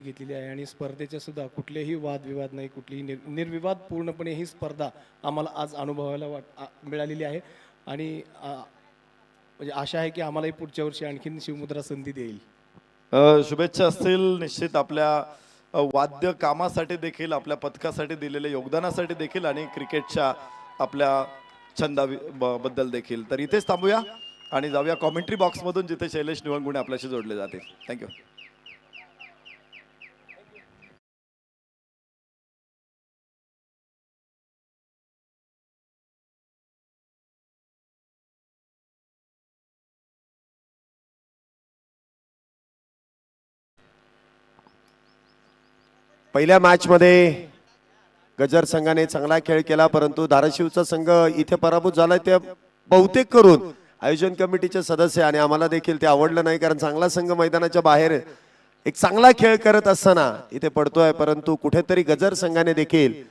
घेतलेली आहे आणि स्पर्धेचे सुद्धा कुठलेही वादविवाद नाही, कुठलीही निर्विवाद पूर्णपणे ही स्पर्धा आम्हाला आज अनुभवायला मिळालेली आहे आणि म्हणजे आशा आहे की आम्हालाही पुढच्या वर्षी आणखीन शिवमुद्रा संधी देईल. शुभेच्छा असतील निश्चित आपल्या वाद्य कामासाठी देखील, आपल्या पथकासाठी दिलेल्या योगदानासाठी देखील आणि क्रिकेटच्या आपल्या छंदा बद्दल देखील. तर इथेच थांबूया आणि जाऊया कॉमेंट्री बॉक्समधून, जिथे शैलेश निवंगुणे आपल्याशी जोडले जातील. थँक्यू. पहिल्या मॅच मध्ये गजर संघाने चांगला खेळ केला, परंतु धाराशिवचा संघ इथे पराभूत झालाय. ते बहुतेक करून आयोजन कमिटीचे सदस्य आणि आम्हाला देखील ते आवडलं नाही, कारण चांगला संघ मैदानाच्या बाहेर एक चांगला खेळ करत असताना इथे पडतोय. परंतु कुठेतरी गजर संघाने देखील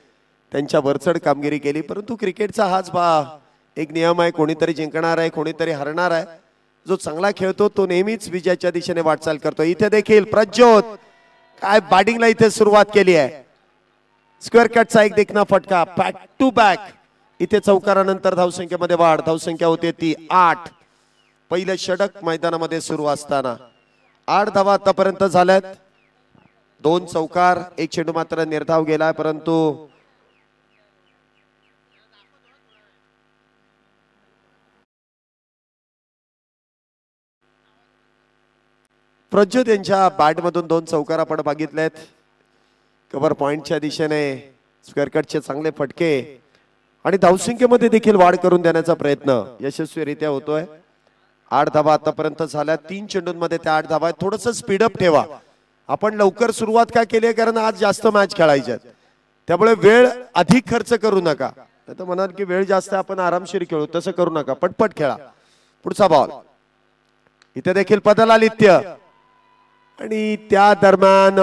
त्यांच्या वरचढ कामगिरी केली. परंतु क्रिकेटचा हाच एक नियम आहे, कोणीतरी जिंकणार आहे, कोणीतरी हरणार आहे. जो चांगला खेळतो तो नेहमीच विजयाच्या दिशेने वाटचाल करतो. इथे देखील प्रज्योत काय बॅटिंगला इथे सुरुवात केली आहे. स्क्वेअर कटचा एक देखना फटका, बॅक टू बॅक. इथे चौकारानंतर धावसंख्येमध्ये वाढ. धावसंख्या होते ती 8. पहिलं षटक मैदानामध्ये सुरू असताना 8 धावा आतापर्यंत झाल्यात. 2 चौकार, 1 चेंडू मात्र निर्धाव गेलाय. परंतु प्रज्योत यांच्या बॅटमधून 2 चौकार आपण बघितलेत. कव्हर पॉइंटच्या दिशेने स्क्वेअर कटचे चांगले फटके आणि धावसंख्येमध्ये देखील वाढ करून देण्याचा प्रयत्न यशस्वीरित्या होतोय. 8 धावा आतापर्यंत झाल्या. 3 चेंडूंमध्ये त्या 8 धावा. थोडस स्पीडअप ठेवा. आपण लवकर सुरुवात का केली, कारण आज जास्त मॅच खेळायच्यात, त्यामुळे वेळ अधिक खर्च करू नका. तर म्हणाल की वेळ जास्त आपण आरामशीर खेळू, तसं करू नका, पटपट खेळा. पुढचा बॉल. इथे देखील पदलालित्य आणि त्या दरम्यान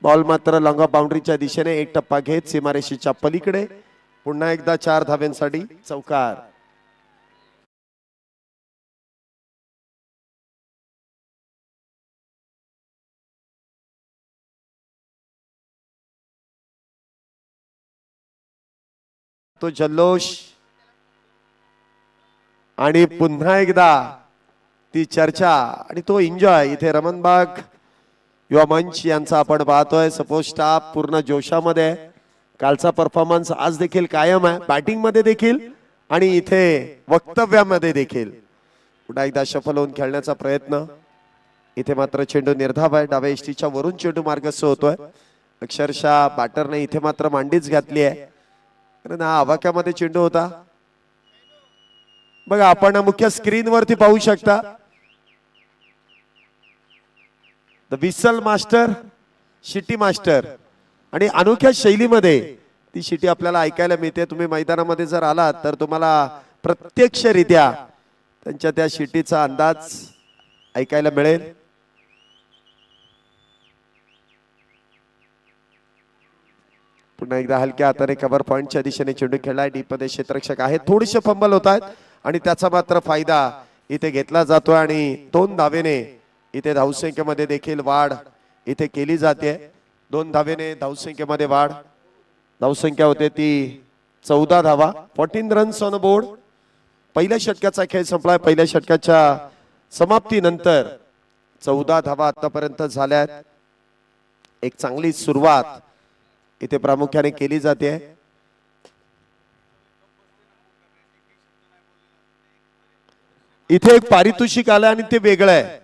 बॉल मात्र लॉंग ऑफ बाउंड्रीच्या दिशेने एक टप्पा घेत सीमारेषेच्या पलीकडे. पुन्हा एकदा 4 धाव्यांसाठी चौकार. तो जल्लोष आणि पुन्हा एकदा ती चर्चा आणि तो एन्जॉय इथे रमणबाग युवा मंच यांचा आपण पाहतोय. सपोर्ट स्टाफ पूर्ण जोशामध्ये. कालचा परफॉर्मन्स आज देखील कायम आहे, बॅटिंग मध्ये देखील आणि इथे वक्तव्यामध्ये देखील. पुन्हा एकदा शफल होऊन खेळण्याचा प्रयत्न. इथे मात्र चेंडू निर्धाव आहे. डाव्या इष्टीच्या वरून चेंडू मार्गस्थ होतोय. अक्षरशः बॅटरने इथे मात्र मांडीच घातली आहे, कारण हा आवाक्यामध्ये चेंडू होता. बघा, आपण मुख्य स्क्रीन वरती पाहू शकता. द विसल मास्टर, शिटी मास्टर आणि अनोख्या शैलीमध्ये ती शिटी आपल्याला ऐकायला मिळते. तुम्ही मैदानामध्ये जर आलात तर तुम्हाला प्रत्यक्षरित्या त्यांच्या त्या शिटीचा अंदाज ऐकायला मिळेल. पुन्हा एकदा हलक्या हाताने कव्हर पॉइंटच्या दिशेने चेंडू खेळलाय. डीप मध्ये क्षेत्ररक्षक आहेत, थोडेसे फंबल होत आहेत आणि त्याचा मात्र फायदा इथे घेतला जातोय आणि 2 धावेने इथे धावसंख्येमध्ये देखील वाढ इथे केली जाते. 2 धावेने धावसंख्येमध्ये वाढ. धावसंख्या होते ती 14 धावा. 14 रन्स ऑन बोर्ड. पहिल्या षटकाचा खेळ संपलाय. पहिल्या षटकाच्या समाप्तीनंतर 14 धावा आतापर्यंत झाल्यात. एक चांगली सुरुवात इथे प्रामुख्याने केली जाते. इथे एक पारितोषिक आलं आणि ते वेगळं आहे.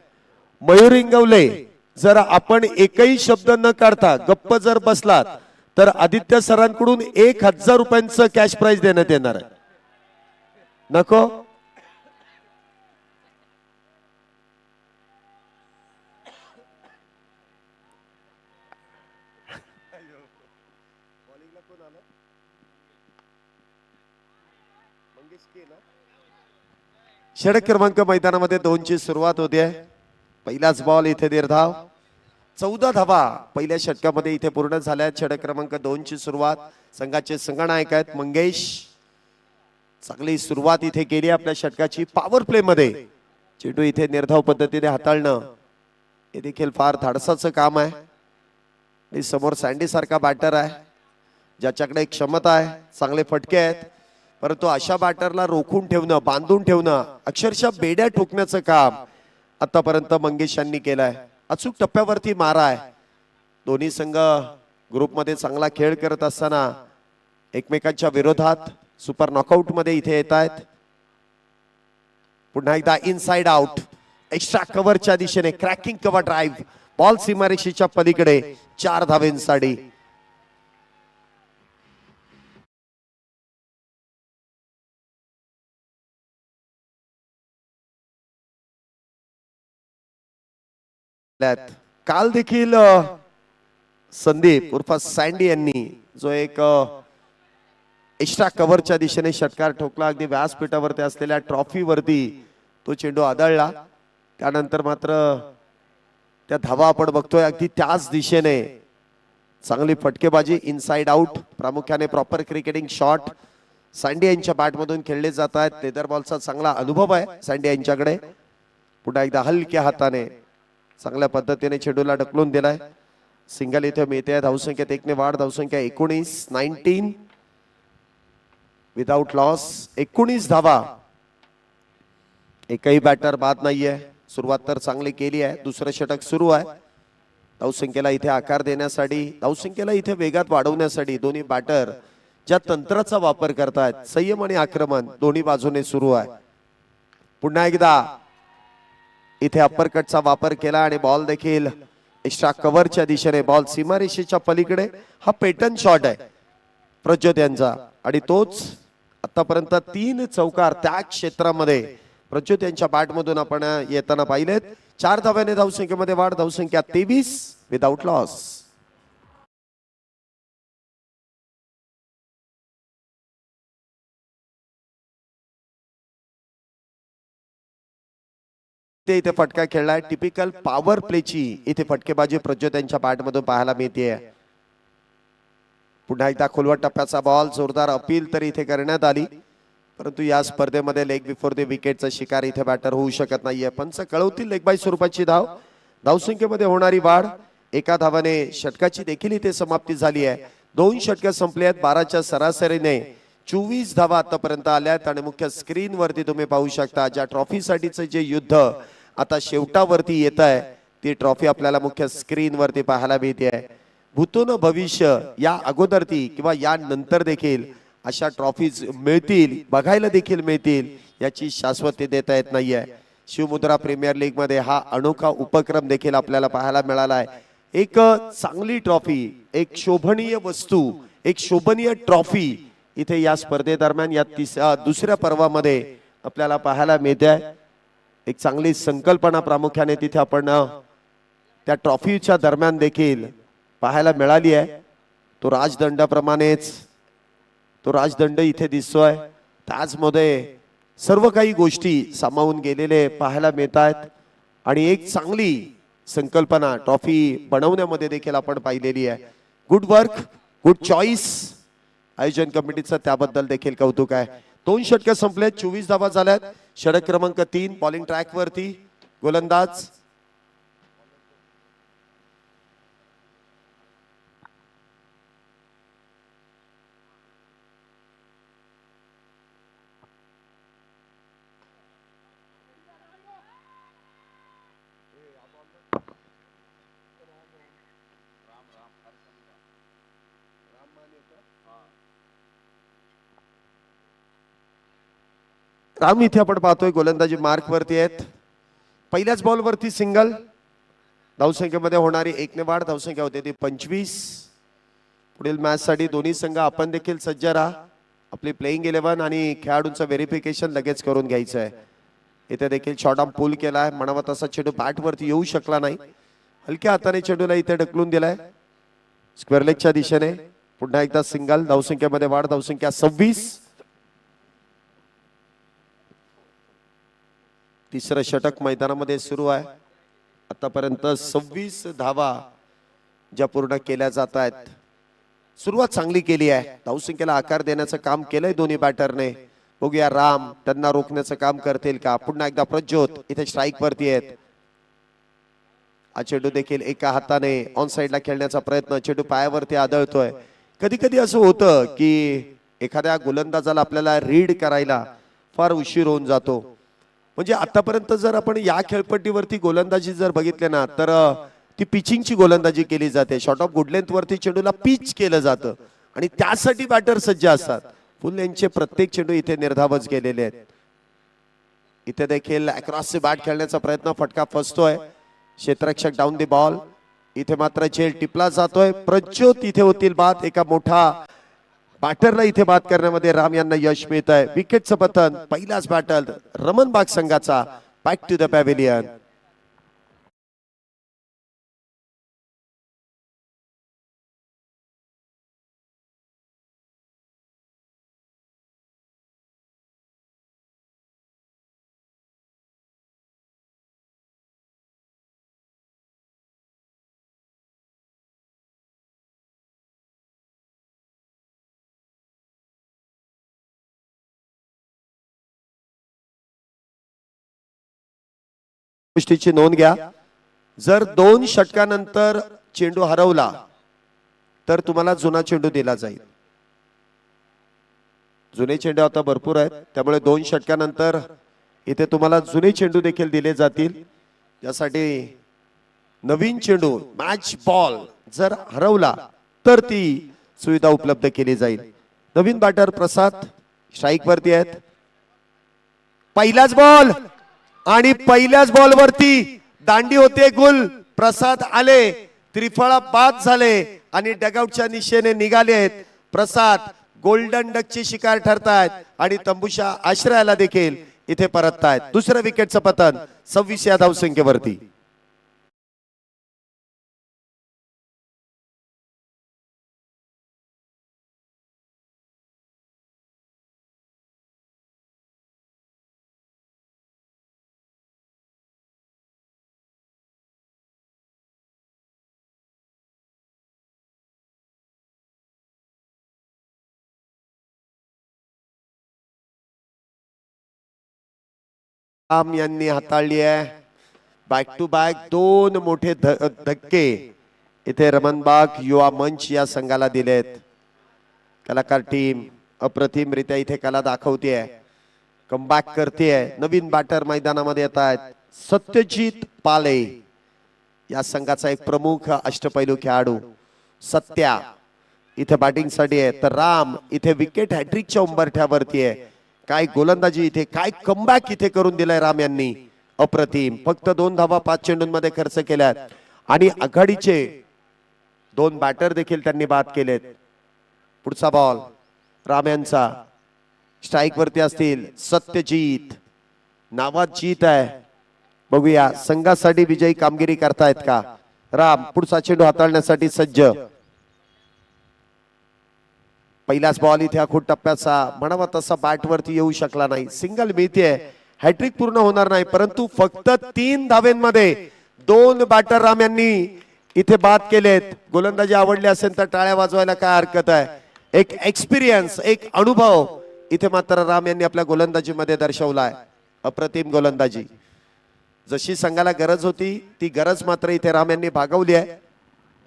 मयूर इंगवले, जर आपण एकही शब्द न काढता गप्प जर बसलात तर आदित्य सरांकडून 1000 रुपयांचं कॅश प्राइज देण्यात येणार आहे. नको? षटक क्रमांक मैदानामध्ये 2 ची सुरुवात होते. पहिलाच बॉल इथे निर्धाव. 14 धावा पहिल्या षटकामध्ये इथे पूर्ण झाल्या. षटक क्रमांक 2 ची सुरुवात. संघाचे संघनायक आहेत मंगेश. चांगली सुरुवात इथे केली आपल्या षटकाची. पॉवर प्ले मध्ये चेंडू इथे निर्धाव पद्धतीने हाताळणं हे देखील फार धाडसाचं काम आहे आणि समोर सँडी सारखा बॅटर आहे ज्याच्याकडे एक क्षमता आहे, चांगले फटके आहेत, परंतु अशा बॅटरला रोखून ठेवणं, बांधून ठेवणं, अक्षरशः बेड्या ठोकण्याचं काम आतापर्यंत मंगेश यांनी केलंय. अचूक टप्प्यावरती मारा आहे. दोन्ही संघ ग्रुपमध्ये चांगला खेळ करत असताना एकमेकांच्या विरोधात सुपर नॉकआउट मध्ये इथे येत आहेत. पुन्हा एकदा इनसाइड आउट, एक्स्ट्रा कव्हरच्या दिशेने क्रॅकिंग कव्हर ड्राईव्ह, बॉल सीमारेषेच्या पलीकडे 4 धावेंसाठी. काल देखील संदीप उर्फ सँडी यांनी जो एक एक्स्ट्रा कव्हरच्या दिशेने षटकार ठोकला, अगदी व्यासपीठावरती असलेल्या ट्रॉफीवरती तो चेंडू आदळला. त्यानंतर मात्र त्या धावा आपण बघतोय अगदी त्याच दिशेने चांगली फटकेबाजी, इनसाइड आउट, प्रामुख्याने प्रॉपर क्रिकेटिंग शॉट सँडी यांच्या बॅटमधून खेळले जात आहेत. लेदर बॉलचा चांगला अनुभव आहे सँडी यांच्याकडे. पुन्हा एकदा हलक्या हाताने चांगल्या पद्धतीने चेंडूला ढकलून दिलाय. सिंगल इथे मिळते. धावसंख्येत 1 ने वाढ, धावसंख्या 19 विदाउट लॉस. 19 धावा, एकही बॅटर बाद नाहीये. सुरुवात तर चांगली केली आहे. दुसरं षटक सुरू आहे. धावसंख्येला इथे आकार देण्यासाठी, धावसंख्येला इथे वेगात वाढवण्यासाठी दोन्ही बॅटर ज्या तंत्राचा वापर करतायत, संयम आणि आक्रमण दोन्ही बाजूने सुरू आहे. पुन्हा एकदा इथे अप्परकटचा वापर केला आणि बॉल देखील एक्स्ट्रा कव्हरच्या दिशेने, बॉल सीमारेषेच्या पलीकडे. हा पॅटर्न शॉट आहे प्रज्योत यांचा आणि तोच आतापर्यंत 3 चौकार त्या क्षेत्रामध्ये प्रज्योत यांच्या बॅटमधून आपण येताना पाहिलेत. 4 धाव्याने धावसंख्येमध्ये वाढ, धावसंख्या 23 विदाउट लॉस. ते इथे फटका खेळलाय. टिपिकल पॉवर प्लेची इथे फटकेबाजी प्रज्योत यांच्या बॅटमधून पाहायला मिळते. पुन्हा एकदा खोलवट टप्प्याचा बॉल, जोरदार अपील तर इथे करण्यात आली, परंतु या स्पर्धेमध्ये लेग बिफोर द विकेटचा शिकार इथे बॅटर होऊ शकत नाहीये. पंच कळवतील लेग बाय स्वरूपाची धाव. धावसंख्येमध्ये होणारी वाढ, 1 धावाने षटकाची देखील इथे समाप्ती झाली आहे. 2 षटकं संपली आहेत. 12च्या सरासरीने 24 धावा आतापर्यंत आल्यात आणि मुख्य स्क्रीन वरती तुम्ही पाहू शकता ज्या ट्रॉफीसाठीचं जे युद्ध आता शेवटावरती येत आहे, ती ट्रॉफी आपल्याला मुख्य स्क्रीन वरती पाहायला मिळते आहे. भूतोन भविष्य या अगोदर ती किंवा या नंतर देखील अशा ट्रॉफीज मिळतील, बघायला देखील मिळतील, याची शाश्वती देता येत नाहीये. शिवमुद्रा प्रीमियर लीग मध्ये हा अनोखा उपक्रम देखील आपल्याला पाहायला मिळाला आहे. एक चांगली ट्रॉफी, एक शोभनीय वस्तू, एक शोभनीय ट्रॉफी इथे या स्पर्धेदरम्यान या दुसऱ्या पर्वामध्ये आपल्याला पाहायला मिळते आहे. एक चांगली संकल्पना प्रामुख्याने तिथे आपण त्या ट्रॉफीच्या दरम्यान देखील पाहायला मिळाली आहे. तो राजदंडाप्रमाणेच तो राजदंड इथे दिसतोय. त्याचमध्ये सर्व काही गोष्टी सामावून गेलेले पाहायला मिळत आहेत आणि एक चांगली संकल्पना ट्रॉफी बनवण्यामध्ये देखील आपण पाहिलेली आहे. गुड वर्क, गुड चॉईस आयोजन कमिटीचं, त्याबद्दल देखील कौतुक आहे. 2 षटकं संपलेत, 24 धावा झाल्यात. षटक क्रमांक 3 बॉलिंग ट्रॅक वरती गोलंदाज राम इथे आपण पाहतोय गोलंदाजी मार्क वरती आहेत. पहिल्याच बॉल वरती सिंगल. धावसंख्येमध्ये होणारी 1 ने वाढ, धावसंख्या होते ती 25. पुढील मॅच साठी दोन्ही संघ आपण देखील सज्ज राहा. आपली प्लेइंग 11 आणि खेळाडूंचं व्हेरिफिकेशन लगेच करून घ्यायचं आहे. इथे देखील शॉर्ट आर्म पुल केलाय. म्हणावा तसा चेंडू बॅट वरती येऊ शकला नाही. हलक्या हाताने चेंडूला इथे ढकलून दिलाय स्क्वेअर लेगच्या दिशेने. पुन्हा एकदा सिंगल. धावसंख्येमध्ये वाढ, धावसंख्या 26. तिसरं षटक मैदानामध्ये सुरू आहे. आतापर्यंत 26 धावा ज्या पूर्ण केल्या जात आहेत. सुरुवात चांगली केली आहे. धावसंख्येला आकार देण्याचं काम केलंय दोन्ही बॅटरने. बघूया राम त्यांना रोखण्याचं काम करतील का. पुन्हा एकदा प्रज्योत इथे स्ट्राईक वरती आहेत. हा चेंडू देखील एका हाताने ऑन साइडला खेळण्याचा प्रयत्न, चेंडू पायावरती आदळतोय. कधी कधी असं होतं की एखाद्या गोलंदाजाला आपल्याला रीड करायला फार उशीर होऊन जातो. म्हणजे आतापर्यंत जर आपण या खेळपट्टीवरती गोलंदाजी जर बघितले ना तर ती पिचिंगची गोलंदाजी केली जाते. शॉर्ट ऑफ गुड लेंथ वरती चेंडूला पिच केलं जातं आणि त्यासाठी बॅटर सज्ज असतात. फुल लेंथचे प्रत्येक चेंडू इथे निर्धावच गेलेले आहेत. इथे देखील अक्रॉसचे बॅट खेळण्याचा प्रयत्न, फटका फसतोय. क्षेत्ररक्षक डाऊन दी बॉल. इथे मात्र झेल टिपला जातोय. प्रज्योत इथे होतील बाद. एका मोठा बॅटरला इथे बाद करण्यामध्ये राम यांना यश मिळत आहे. विकेटचं पतन पहिलाच बॅटल रमणबाग संघाचा. Back to the pavilion. गोष्टीची नोंद घ्या, जर 2 षटकानंतर चेंडू हरवला तर तुम्हाला जुना चेंडू दिला जाईल. जुने चेंडू आता भरपूर आहेत, त्यामुळे 2 षटकानंतर इथे तुम्हाला जुने चेंडू देखील दिले जातील. त्यासाठी नवीन चेंडू मॅच बॉल जर हरवला तर ती सुविधा उपलब्ध केली जाईल. नवीन बॅटर प्रसाद स्ट्राईक वरती आहेत. पहिलाच बॉल आणि पहिल्याच बॉल वरती दांडी होते गुल. प्रसाद आले, त्रिफळा बाद झाले आणि डगआउटच्या दिशेने निघाले आहेत. प्रसाद गोल्डन डकची शिकार ठरतायत आणि तंबूच्या आश्रयाला देखील इथे परततायत. दुसरं विकेटचं पतन 26 या धावसंख्येवरती. राम यांनी हाताळली आहे. बॅक टू बॅक 2 मोठे धक्के इथे रमणबाग युवा मंच या संघाला दिलेत. कलाकार टीम अप्रतिमरित्या इथे कला दाखवते, कमबॅक करते. नवीन बॅटर मैदानामध्ये येत आहेत. सत्यजित पाले या संघाचा एक प्रमुख अष्टपैलू खेळाडू. सत्या इथे बॅटिंग साठी आहे, तर राम इथे विकेट हॅट्रिकच्या उंबरठ्यावरती आहे. काय गोलंदाजी इथे, काय कमबॅक इथे करून दिलाय राम यांनी. अप्रतिम. फक्त 2 धावा 5 चेंडूंमध्ये खर्च केल्यात आणि आघाडीचे 2 बॅटर देखील त्यांनी बाद केलेत. पुढचा बॉल राम यांचा. स्ट्राईक वरती असतील सत्यजित. नावात जीत आहे. बघूया संघासाठी विजयी कामगिरी करतायत का. राम पुढचा चेंडू हाताळण्यासाठी सज्ज. पहिलाच बॉल इथे आखूड टप्प्याचा म्हणावा तसा बॅट वरती येऊ शकला नाही. सिंगल मिळते, हॅट्रिक पूर्ण होणार नाही, परंतु फक्त 3 धावेंमध्ये 2 बॅटर राम यांनी इथे बाद केलेत. गोलंदाजी आवडली असेल तर टाळ्या वाजवायला काय हरकत आहे. एक एक्सपिरियन्स, एक अनुभव इथे मात्र राम यांनी आपल्या गोलंदाजीमध्ये दर्शवलाय. अप्रतिम गोलंदाजी. जशी संघाला गरज होती ती गरज मात्र इथे राम यांनी भागवली आहे.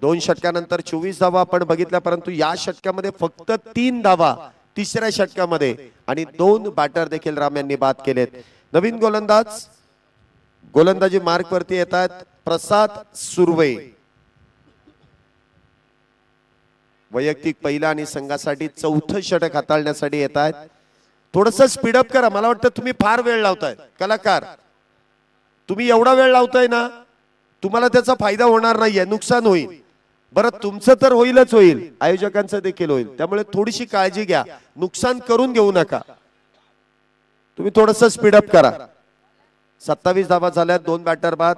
2 षटकानंतर 24 धावा आपण बघितल्या, परंतु या षटकामध्ये फक्त 3 धावा तिसऱ्या षटकामध्ये आणि 2 बॅटर देखील राम यांनी बाद केलेत. नवीन गोलंदाज गोलंदाजी मार्क वरती येतात. प्रसाद सुर्वे वैयक्तिक पहिला आणि संघासाठी 4थं षटक हाताळण्यासाठी येत आहेत. थोडस स्पीडअप करा. मला वाटतं तुम्ही फार वेळ लावताय. कलाकार तुम्ही एवढा वेळ लावताय ना, तुम्हाला त्याचा फायदा होणार नाहीये, नुकसान होईल. बरं तुमचं तर होईलच होईल, आयोजकांचं देखील होईल. त्यामुळे थोडीशी काळजी घ्या, नुकसान करून घेऊ नका. तुम्ही थोडस स्पीडअप करा. 27 धावा झाल्या, 2 बॅटर बाद.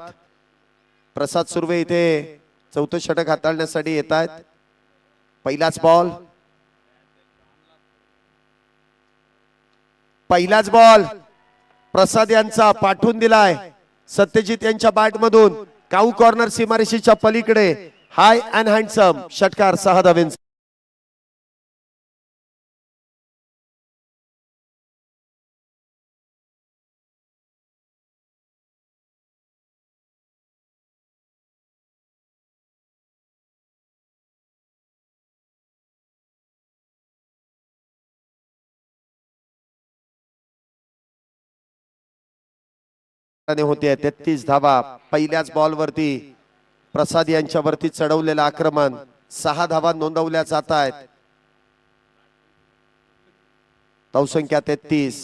प्रसाद सुर्वे इथे 4थं षटक हाताळण्यासाठी येत आहेत. पहिलाच बॉल. पहिलाच बॉल प्रसाद यांचा पाठवून दिलाय सत्यजित यांच्या बॅट मधून. काऊ कॉर्नर सीमारेषेच्या पलीकडे हाय अँड हँडसम षटकार 6 धावेंचा. होते 33 धावा. पहिल्याच बॉल वरती प्रसाद यांच्यावरती चढवलेलं आक्रमण 6 धावा नोंदवल्या जात आहेत. धावसंख्या 33.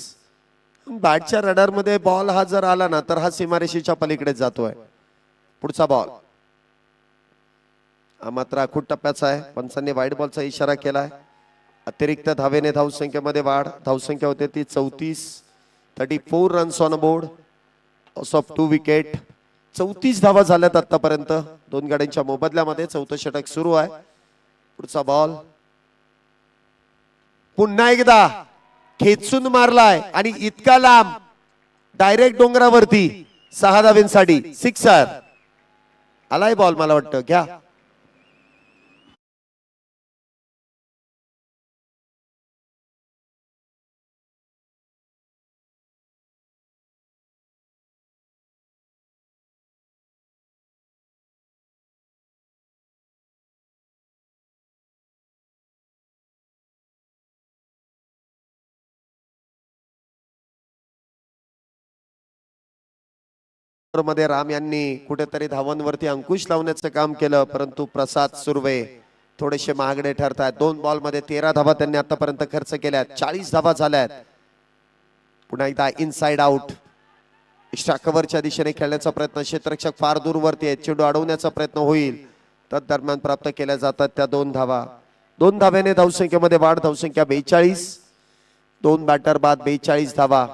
बॅटच्या रडार मध्ये बॉल हा जर आला ना तर हा सीमारेषेच्या पलीकडे जातोय. पुढचा बॉल हा मात्र आखूड टप्प्याचा आहे. पंचांनी वाईट बॉलचा इशारा केलाय. अतिरिक्त धावेने धावसंख्येमध्ये वाढ. धावसंख्या होते ती 34. 34 runs on board of 2 wicket. 34 धावा झाल्यात आतापर्यंत दोन गाड्यांच्या मोबदल्यामध्ये. चौथं षटक सुरू आहे. पुढचा बॉल पुन्हा एकदा खेचून मारलाय आणि इतका लांब डायरेक्ट डोंगरावरती 6 धावेंसाठी सिक्सर आलाय बॉल. मला वाटतं घ्या. मध्ये राम यांनी कुठेतरी धावांवरती अंकुश लावण्याचं काम केलं, परंतु प्रसाद सुर्वे थोडेसे महागडे ठरतात. 2 बॉल मध्ये 13 धावा त्यांनी आतापर्यंत खर्च केल्यात. 40 धावा झाल्यात. पुन्हा एकदा इनसाइड आउट. एक्स्ट्रा कव्हरच्या दिशेने खेळण्याचा प्रयत्न. क्षेत्ररक्षक फार दूरवरती आहे. चेंडू अडवण्याचा प्रयत्न होईल. तदरम्यान प्राप्त केल्या जातात त्या 2 धावा. 2 धाव्याने धावसंख्येमध्ये वाढ. धावसंख्या 42. 2 बॅटर बाद 42 धावा.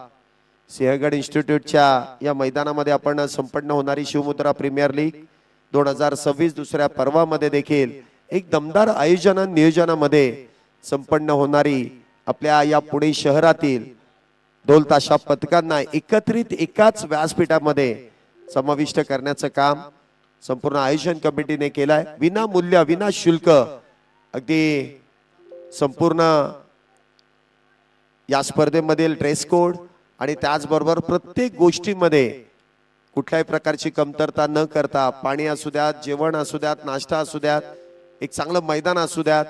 सिंहगड इन्स्टिट्यूटच्या या मैदानामध्ये आपण संपन्न होणारी शिवमुद्रा प्रीमियर लीग 2026 दुसऱ्या पर्वामध्ये देखील एक दमदार आयोजन नियोजनामध्ये संपन्न होणारी आपल्या या पुणे शहरातील ढोल ताशा पथकांना एकत्रित एकाच व्यासपीठामध्ये समाविष्ट करण्याचं काम संपूर्ण आयोजन कमिटीने केलंय. विनामूल्य विना शुल्क अगदी संपूर्ण या स्पर्धेमधील ड्रेस कोड आणि त्याचबरोबर प्रत्येक गोष्टीमध्ये कुठल्याही प्रकारची कमतरता न करता पाणी असू द्यात, जेवण असू द्यात, नाश्ता असू द्यात, एक चांगलं मैदान असू द्यात,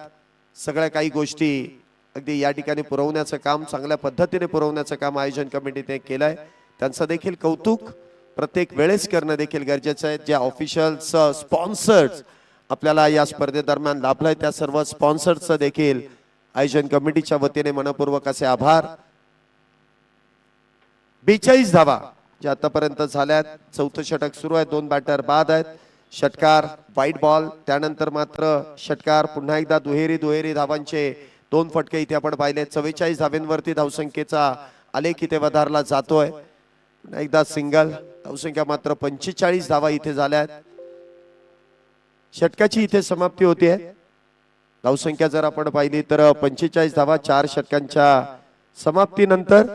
सगळ्या काही गोष्टी अगदी या ठिकाणी पुरवण्याचं काम चांगल्या पद्धतीने पुरवण्याचं काम आयोजन कमिटीने केलंय. त्यांचं देखील कौतुक प्रत्येक वेळेस करणं देखील गरजेचं आहे. जे ऑफिशियल्स स्पॉन्सर्स आपल्याला या स्पर्धेदरम्यान लाभलाय त्या सर्व स्पॉन्सर्सचं देखील आयोजन कमिटीच्या वतीने मनपूर्वक असे आभार. 42 धावा जे आतापर्यंत झाल्यात. चौथं षटक सुरू आहे. 2 बॅटर बाद आहेत. षटकार व्हाईट बॉल. त्यानंतर मात्र षटकार. पुन्हा एकदा दुहेरी धावांचे 2 फटके इथे आपण पाहिले. 44 धावांवरती धावसंख्येचा आलेख इथे वधारला जातोय. पुन्हा एकदा सिंगल. धावसंख्या मात्र 45 धावा इथे झाल्यात. षटकाची इथे समाप्ती होतीये. धावसंख्या जर आपण पाहिली तर 45 धावा 4 षटकांच्या समाप्तीनंतर.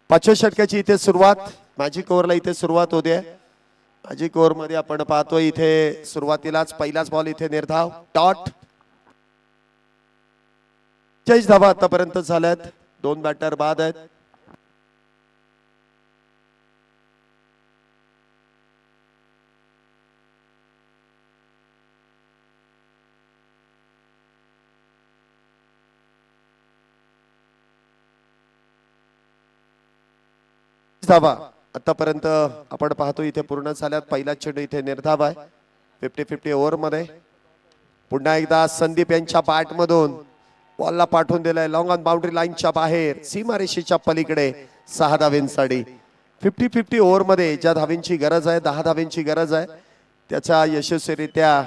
5व्या षटकाची इथे सुरुवात, मॅजिक ओव्हरला इथे सुरुवात होते. मॅजिक ओव्हर मध्ये आपण पाहतोय इथे सुरुवातीलाच पहिलाच बॉल इथे निर्धाव डॉट. 40 धावा आतापर्यंत झाल्यात, 2 बॅटर बाद आहेत. धावा आतापर्यंत आपण पाहतो इथे पूर्ण झाल्यात. पहिला चेंडू इथे निर्धाव आहे 50-50 ओव्हर मध्ये. पुन्हा एकदा संदीप यांच्या बॅट मधून बॉलला पाठवून दिलाय लॉंग ऑन बाउंड्री लाईनच्या बाहेर, सीमारेषेच्या पलीकडे 6 धावेंसाठी. 50-50 ओव्हर मध्ये ज्या धावेंची गरज आहे, 10 धावेंची गरज आहे, त्याचा यशस्वीरित्या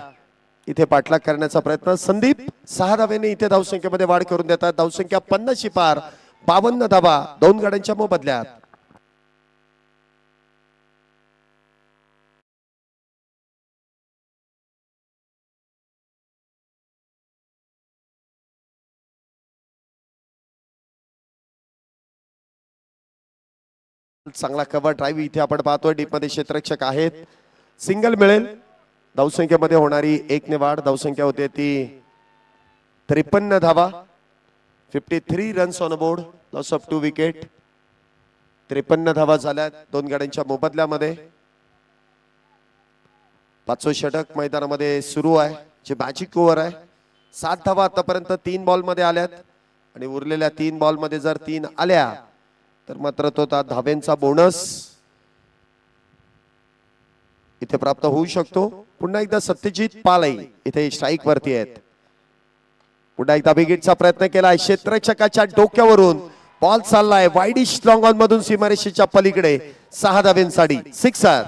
इथे पाठलाग करण्याचा प्रयत्न. संदीप 6 धावेने इथे धावसंख्येमध्ये वाढ करून देतात. धावसंख्या 50 पार, 52 धावा 2 गड्यांच्या मोबदल्यात. चांगला कव्हर ड्राईव्ह इथे आपण पाहतोय. डीप मध्ये क्षेत्ररक्षक आहेत, सिंगल मिळेल. धावसंख्येमध्ये होणारी 1 ने वाढ. धावसंख्या होते ती 53 धावा. 53 runs on board, loss of 2 wicket. 53 धावा झाल्यात 2 गाड्यांच्या मोबदल्यामध्ये. 5वं षटक मैदानामध्ये सुरू आहे, जे मॅजिक ओव्हर आहे. 7 धावा आतापर्यंत 3 बॉल मध्ये आल्यात आणि उरलेल्या 3 बॉल मध्ये जर 3 आल्या तर मात्र तो धावेंचा बोनस इथे प्राप्त होऊ शकतो. पुन्हा एकदा सत्यजित पालई इथे स्ट्राईक वरती आहेत. पुन्हा एकदा बिगिटचा प्रयत्न केला, क्षेत्ररक्षकाच्या डोक्यावरून बॉल चाललाय वाईडिश लॉंग ऑन मधून सीमारेषेच्या पलीकडे. 6 धावेंसाठी सिक्सर.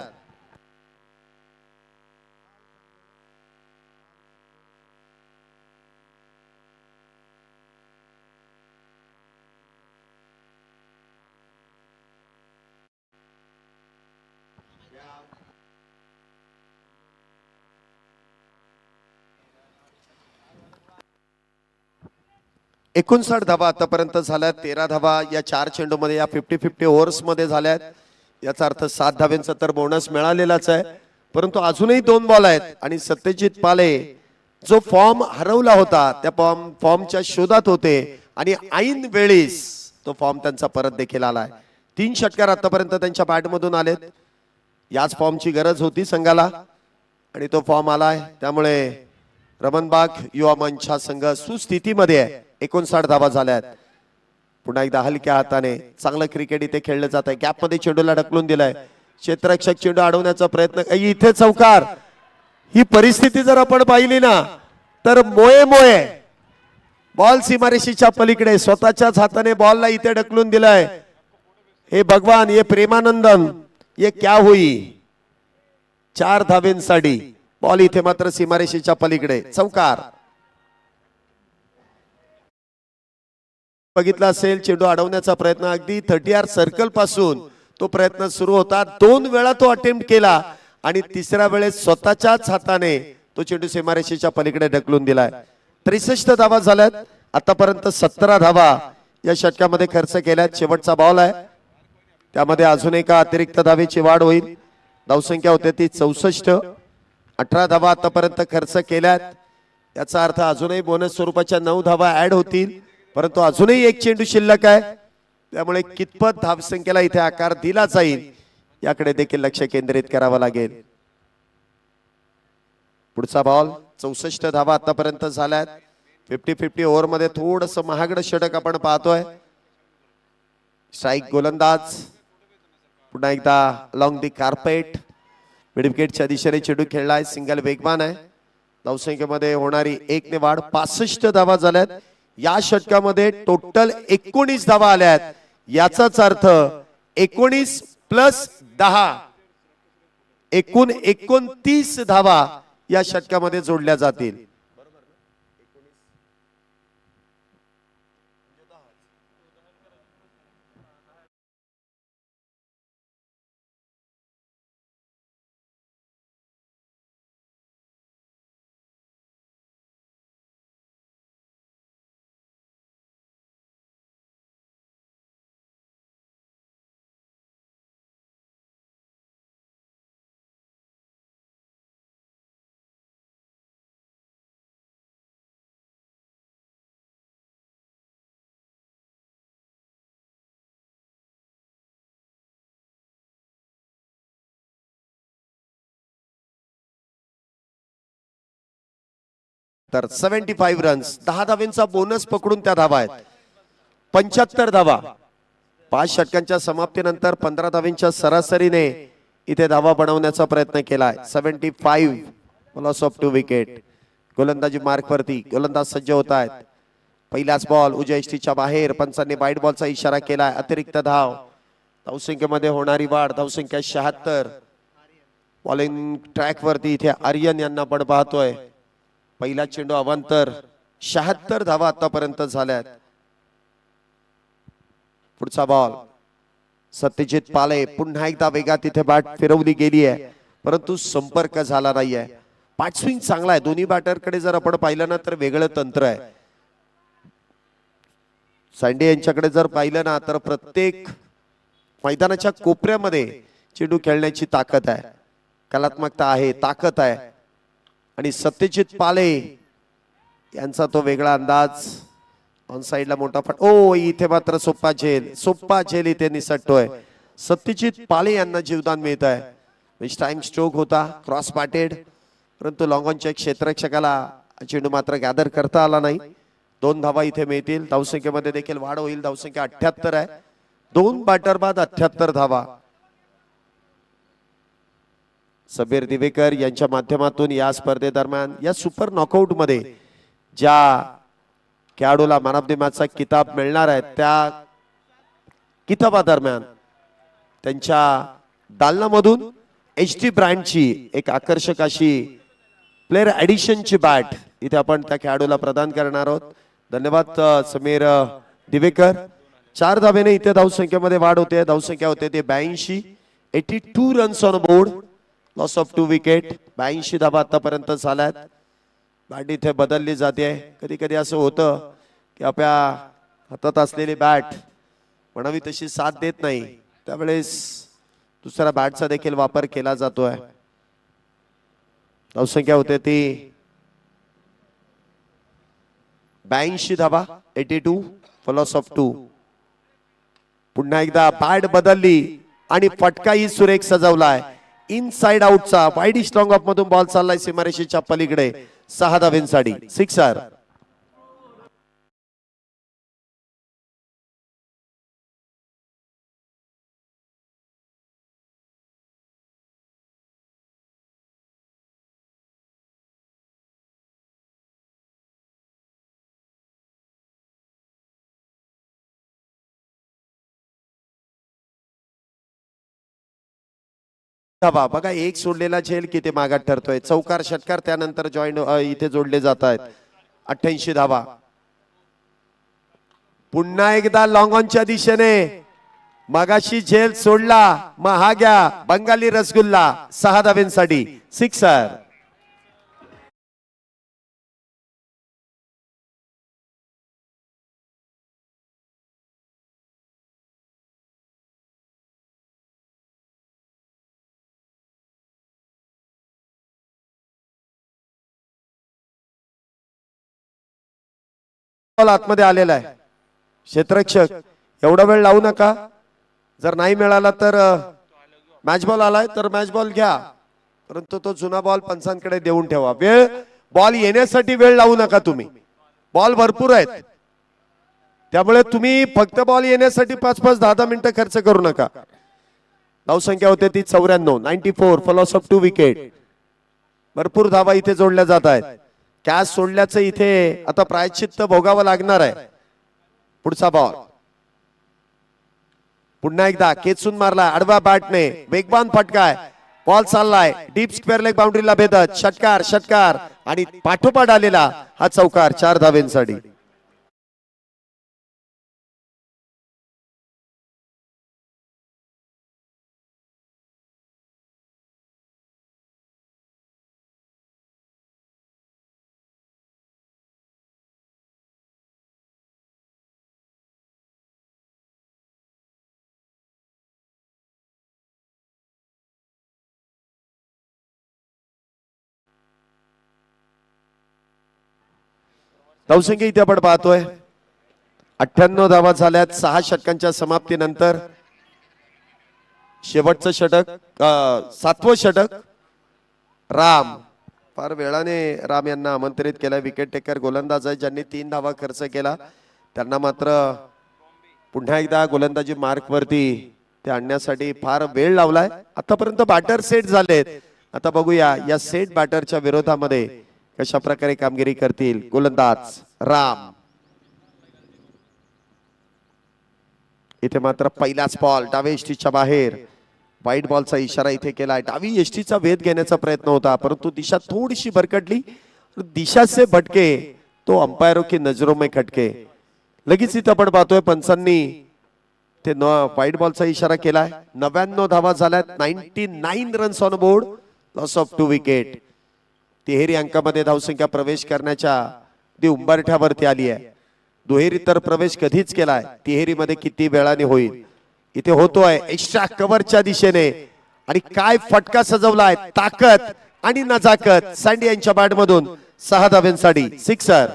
एकोणसाठ धावा आतापर्यंत झाल्यात. 13 धावा या 4 चेंडूमध्ये या 50-50 ओव्हर्स मध्ये झाल्यात. याचा अर्थ 7 धावेंचा तर बोनस मिळालेलाच आहे. परंतु अजूनही 2 बॉल आहेत आणि सत्यजित पाले जो फॉर्म हरवला होता त्या फॉर्मच्या शोधात होते आणि ऐन वेळीस तो फॉर्म त्यांचा परत देखील आलाय. 3 षटकार आतापर्यंत त्यांच्या बॅटमधून आलेत. याच फॉर्मची गरज होती संघाला आणि तो फॉर्म आलाय. त्यामुळे रमणबाग युवा मंच हा संघ सुस्थितीमध्ये आहे. 59 धावा झाल्यात. पुन्हा एकदा हलक्या हाताने चांगलं क्रिकेट इथे खेळलं जात आहे. गॅप मध्ये चेंडूला ढकलून दिलाय. क्षेत्ररक्षक चेंडू अडवण्याचा प्रयत्न. इथे चौकार. ही परिस्थिती जर आपण पाहिली ना तर मोये मोये बॉल सीमारेषेच्या पलीकडे स्वतःच्याच हाताने बॉलला इथे ढकलून दिलाय. हे भगवान, ये प्रेमानंदम, ये क्या हुई. 4 धावेंसाठी बॉल इथे मात्र सीमारेषेच्या पलीकडे चौकार. बघितला असेल चेंडू अडवण्याचा प्रयत्न अगदी 30R सर्कल पासून तो प्रयत्न सुरू होता. 2 वेळा तो अटेम्प्ट केला आणि तिसऱ्या वेळेस स्वतःच्याच हाताने तो चेंडू सीमारेषेच्या पलीकडे ढकलून दिलाय. 63 धावा झाल्यात. आतापर्यंत 17 धावा या षटकामध्ये खर्च केल्यात. शेवटचा बॉल आहे, त्यामध्ये अजून एका अतिरिक्त धावेची वाढ होईल. धावसंख्या होते ती 64. 18 धावा आतापर्यंत खर्च केल्यात. याचा अर्थ अजूनही बोनस स्वरूपाच्या 9 धावा ऍड होतील. परंतु अजूनही 1 चेंडू शिल्लक आहे, त्यामुळे कितपत धावसंख्येला इथे आकार दिला जाईल याकडे देखील लक्ष केंद्रित करावं लागेल. पुढचा बॉल. 64 धावा आतापर्यंत झाल्यात. 50-50 ओव्हर मध्ये थोडस महागड षटक आपण पाहतोय. स्ट्राईक गोलंदाज पुन्हा एकदा अलॉंग दी कार्पेट मिड विकेटच्या दिशेने चेंडू खेळलाय. सिंगल वेगवान आहे. धावसंख्येमध्ये होणारी 1 ने वाढ. 65 धावा झाल्यात. या षटकामध्ये टोटल 19 धावा आल्यात. याचाच अर्थ 19 प्लस 10 एकूण 29 धावा या षटकामध्ये जोडल्या जातील. तर 75 रन्स, 10 धावांचा बोनस पकडून त्या धावा आहेत. 75 धावा 5 षटकांच्या समाप्तीनंतर 15 धावांच्या सरासरीने इथे धावा बनवण्याचा प्रयत्न केलाय. 75 लॉस ऑफ 2 विकेट. गोलंदाजी मार्क वरती गोलंदाज सज्ज होत आहेत. पहिलाच बॉल उजव्या यष्टीच्या बाहेर, पंचांनी वाईट बॉलचा इशारा केलाय. अतिरिक्त धाव, धावसंख्येमध्ये होणारी वाढ, धावसंख्या 76. बॉलिंग ट्रॅक वरती इथे आर्यन यांना आपण पाहतोय. पहिला चेंडू अवांतर, 76 धावा आतापर्यंत झाल्यात. पुढचा बॉल सत्यजित पाले, पुन्हा एकदा वेगात इथे बॅट फिरवली गेली आहे परंतु संपर्क झाला नाहीये. बॅट स्विंग चांगला आहे. दोन्ही बॅटरकडे जर आपण पाहिलं ना तर वेगळं तंत्र आहे. सँडी यांच्याकडे जर पाहिलं ना तर प्रत्येक मैदानाच्या कोपऱ्यामध्ये चेंडू खेळण्याची ताकद आहे, कलात्मकता आहे, ताकद आहे. आणि सत्यजित पाले यांचा तो वेगळा अंदाज. ऑन साइडला मोठा फट, ओ इथे मात्र सोप्पा झेल इथे निसटतोय. सत्यजित पाले यांना जीवदान मिळत आहे. विच टाइम स्ट्रोक होता, क्रॉस बॅटेड, परंतु लॉंग ऑनच्या क्षेत्ररक्षकाला चेंडू मात्र गॅदर करता आला नाही. 2 धावा इथे मिळतील. धावसंख्येमध्ये देखील वाढ होईल. धावसंख्या 78 आहे. 2 बॅटर बाद 78 धावा. सबीर दिवेकर यांच्या माध्यमातून या स्पर्धेदरम्यान या सुपर नॉकआउट मध्ये ज्या खेळाडूला मॅन ऑफ द मॅचचा किताब मिळणार आहे त्या किताबादरम्यान त्यांच्या दालनामधून HD ब्रँडची एक आकर्षक अशी प्लेअर ॲडिशनची बॅट इथे आपण त्या खेळाडूला प्रदान करणार आहोत. धन्यवाद समीर दिवेकर. 4 धावेने इथे धावसंख्येमध्ये वाढ होते. धावसंख्या होते ते 82. 82 runs on board, loss of 2 wicket. 82 धावा आतापर्यंत झाल्यात. बॅट इथे बदलली जाते. कधी कधी असं होतं की आपल्या हातात असलेली बॅट म्हणावी तशी साथ देत नाही, त्यावेळेस दुसऱ्या बॅटचा देखील वापर केला जातोय. धावसंख्या होते ती 82 धावा, 82 फॉर लॉस ऑफ 2. पुन्हा एकदा बॅट बदलली आणि फटकाही सुरेख सजवलाय. इनसाइड आउटचा वाईड स्ट्रॉंग ऑफ मधून बॉल चाललाय सीमारेषेच्या पलीकडे. 6 धावेंसाठी सिक्सर. धावा बघा, एक सोडलेला झेल किती मागात ठरतोय. चौकार षटकार त्यानंतर जॉईन इथे जोडले जात आहेत. 88 धावा. पुन्हा एकदा लॉंग ऑनच्या दिशेने मगाशी झेल सोडला, मग हा घ्या बंगाली रसगुल्ला. 6 धावेंसाठी सिक्सर. आतमध्ये आलेला आहे. क्षेत्ररक्षक एवढा वेळ लावू नका. जर नाही मिळाला तर मॅच बॉल आलाय तर मॅच बॉल घ्या, परंतु तो जुना बॉल पंचांकडे देऊन ठेवा. वेळ बॉल येण्यासाठी वेळ लावू नका तुम्ही. बॉल भरपूर आहेत त्यामुळे तुम्ही फक्त बॉल येण्यासाठी 5-5, 10-10 मिनिटं खर्च करू नका. धावसंख्या होते ती 94, 94 फॉर लॉस ऑफ 2 विकेट. भरपूर धावा इथे जोडल्या जात आहेत. कॅच सोडल्याचं इथे आता प्रायश्चित्त भोगावं लागणार आहे. पुढचा बॉल पुन्हा एकदा खेचून मारला आडवा बॅटने. वेगवान फटकाय. बॉल चाललाय डीप स्क्वेअर लेग बाउंड्रीला भेदत. षटकार षटकार आणि पाठोपाठ आलेला हा चौकार 4 धावेंसाठी. धावसंख्या इथे आपण पाहतोय 98 धावा झाल्यात 6 षटकांच्या समाप्तीनंतर. शेवटचं षटक 7वं षटक. राम फार वेळाने राम यांना आमंत्रित केलं. विकेट टेकर गोलंदाज आहे ज्यांनी 3 धावा खर्च केला. त्यांना मात्र पुन्हा एकदा गोलंदाजी मार्क वरती ते आणण्यासाठी फार वेळ लावलाय. आतापर्यंत बॅटर सेट झालेत. आता बघूया या सेट बॅटरच्या विरोधामध्ये कशा प्रकारे कामगिरी करतील गोलंदाज राम. इथे मात्र पहिलाच बॉल डावे यष्टीच्या बाहेर. वाईट बॉलचा इशारा इथे केलाय. डावी यष्टीचा वेध घेण्याचा प्रयत्न होता परंतु दिशा थोडीशी भरकटली. दिशा से भटके तो अंपायरों की नजरों में खटके. लगेच इथं आपण पाहतोय पंचांनी ते वाईट बॉलचा इशारा केलाय. 99 धावा झाल्यात. 99 runs on board. Loss of 2 wicket. तिहेरी अंकामध्ये धावसंख्या प्रवेश करण्याच्या उंबरठ्यावरती आली आहे. दुहेरी तर प्रवेश कधीच केलाय. तिहेरी मध्ये किती वेळाने होईल. इथे होतोय एक्स्ट्रा कव्हरच्या दिशेने आणि काय फटका सजवलाय. ताकद आणि नजाकत. सँडी यांच्या बॅट मधून 6 धाव्यांसाठी सिक्सर.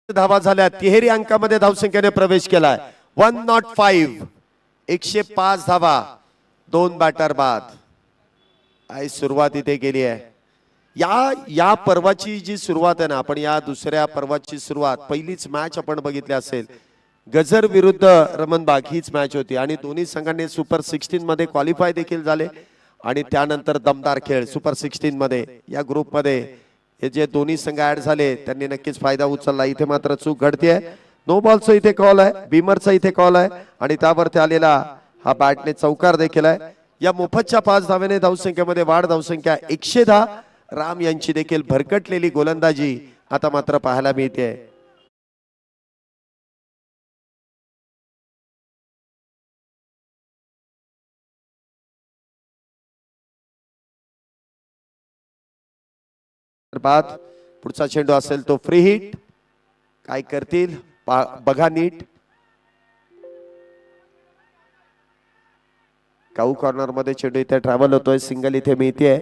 धावा झाल्या. तिहेरी अंकामध्ये धावसंख्येने प्रवेश केलाय. 105. 105 धावा. 2 बॅटर बाद. आई सुरुवात इथे केली आहे. या पर्वाची जी सुरुवात आहे ना, आपण या दुसऱ्या पर्वाची सुरुवात पहिलीच मॅच आपण बघितली असेल. गजर विरुद्ध रमणबाग हीच मॅच होती आणि दोन्ही संघांनी सुपर 16 मध्ये क्वालिफाय देखील झाले आणि त्यानंतर दमदार खेळ सुपर 16 मध्ये. या ग्रुप मध्ये हे जे दोन्ही संघ ऍड झाले त्यांनी नक्कीच फायदा उचलला. इथे मात्र चूक घडतेय. नो बॉलचा इथे कॉल आहे. बीमरचा इथे कॉल आहे आणि त्यावरती आलेला हा बॅटने चौकार देखील आहे. या मोफतच्या 5 धाव्याने धावसंख्येमध्ये वाढ. धावसंख्या 110. राम यांची देखील भरकटलेली गोलंदाजी आता मात्र पाहायला मिळते. बाद पुढचा चेंडू असेल तो फ्री हिट. काय करतील बघा नीट. काऊ कॉर्नर मध्ये चेंडू इथे ट्रॅव्हल होतोय. सिंगल इथे मिळते.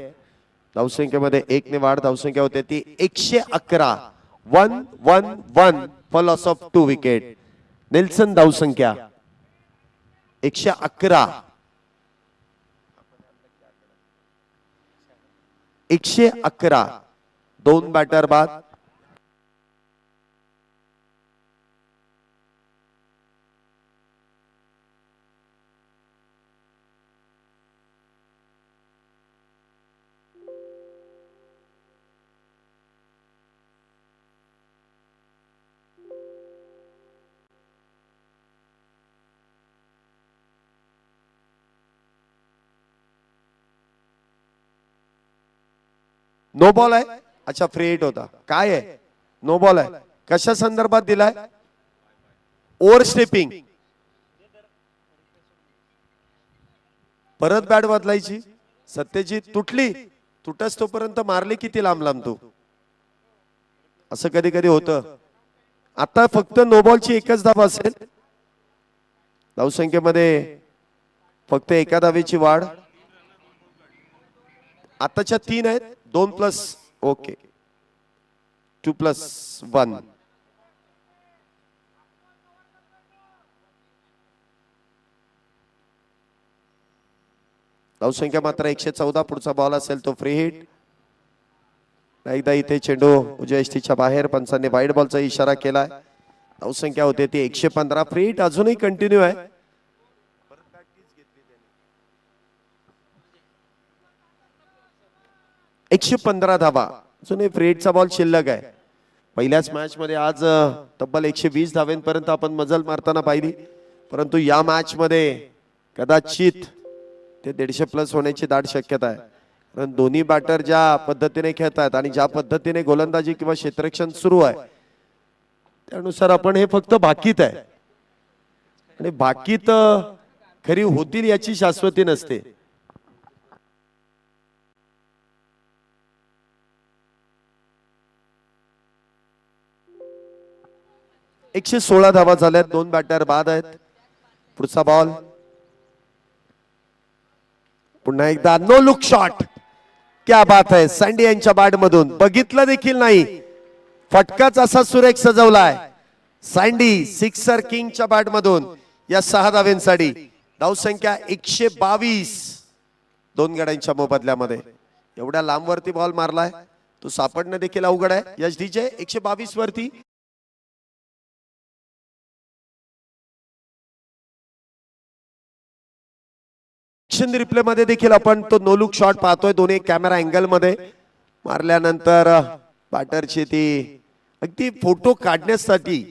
धावसंख्येमध्ये 1 ने वाढ. धावसंख्या होते ती 111. 111 for loss of 2 wicket. Nelson धावसंख्या 111. 111. 2 बॅटर बाद. नो बॉल आहे. अच्छा फ्री हिट होता. काय आहे नो बॉल आहे. कशा संदर्भात दिलाय. Over stepping. परत बॅट बदलायची. सत्यजित तुटली. तुटस तोपर्यंत मारली किती लांब लांब तू. असं कधी कधी होतं. आता फक्त नो बॉलची 1च धाव असेल. धावसंख्येमध्ये फक्त 1 धावेची वाढ. आताच्या 3 आहेत. 2 प्लस ओके 2 प्लस 1. धावसंख्या मात्र 114. पुढचा बॉल असेल तो फ्री हिट. एकदा इथे चेंडू उजव्या यष्टीच्या बाहेर. पंचांनी वाईट बॉलचा इशारा केलाय. धावसंख्या होते ती 115. फ्री हिट अजूनही कंटिन्यू आहे. 115 धावा. अजूनही फ्री हिटचा बॉल शिल्लक आहे. पहिल्याच मॅच मध्ये आज तब्बल 120 धाव्यांपर्यंत आपण मजल मारताना पाहिली परंतु या मॅच मध्ये कदाचित ते 150 प्लस होण्याची दाट शक्यता आहे. कारण दोन्ही बॅटर ज्या पद्धतीने खेळतात आणि ज्या पद्धतीने गोलंदाजी किंवा क्षेत्ररक्षण सुरू आहे त्यानुसार आपण हे फक्त बाकीत आहे आणि बाकीत खरी होतील याची शाश्वती नसते. 116 धावा झाल्यात, 2 बॅटर बाद आहेत. पुढचा बॉल पुन्हा एकदा नो लुक शॉट. क्या बात आहे, सँडी यांच्या बॅट मधून बघितलं देखील नाही, फटकाच असा सुरेख सजवलाय. सँडी सिक्सर किंगच्या बॅट मधून या 6 धावेंसाठी. धावसंख्या 122 2 गड्यांच्या मोबदल्यामध्ये. एवढ्या लांब वरती बॉल मारलाय, तो सापडणं देखील अवघड आहे. यश डीजे 122 वरती. रिप्ले मध्ये देखील आपण तो नो लुक शॉट पाहतोय. दोन्ही कॅमेरा अँगल मध्ये मारल्यानंतर बॅटरची ती अगदी फोटो काढण्यासाठी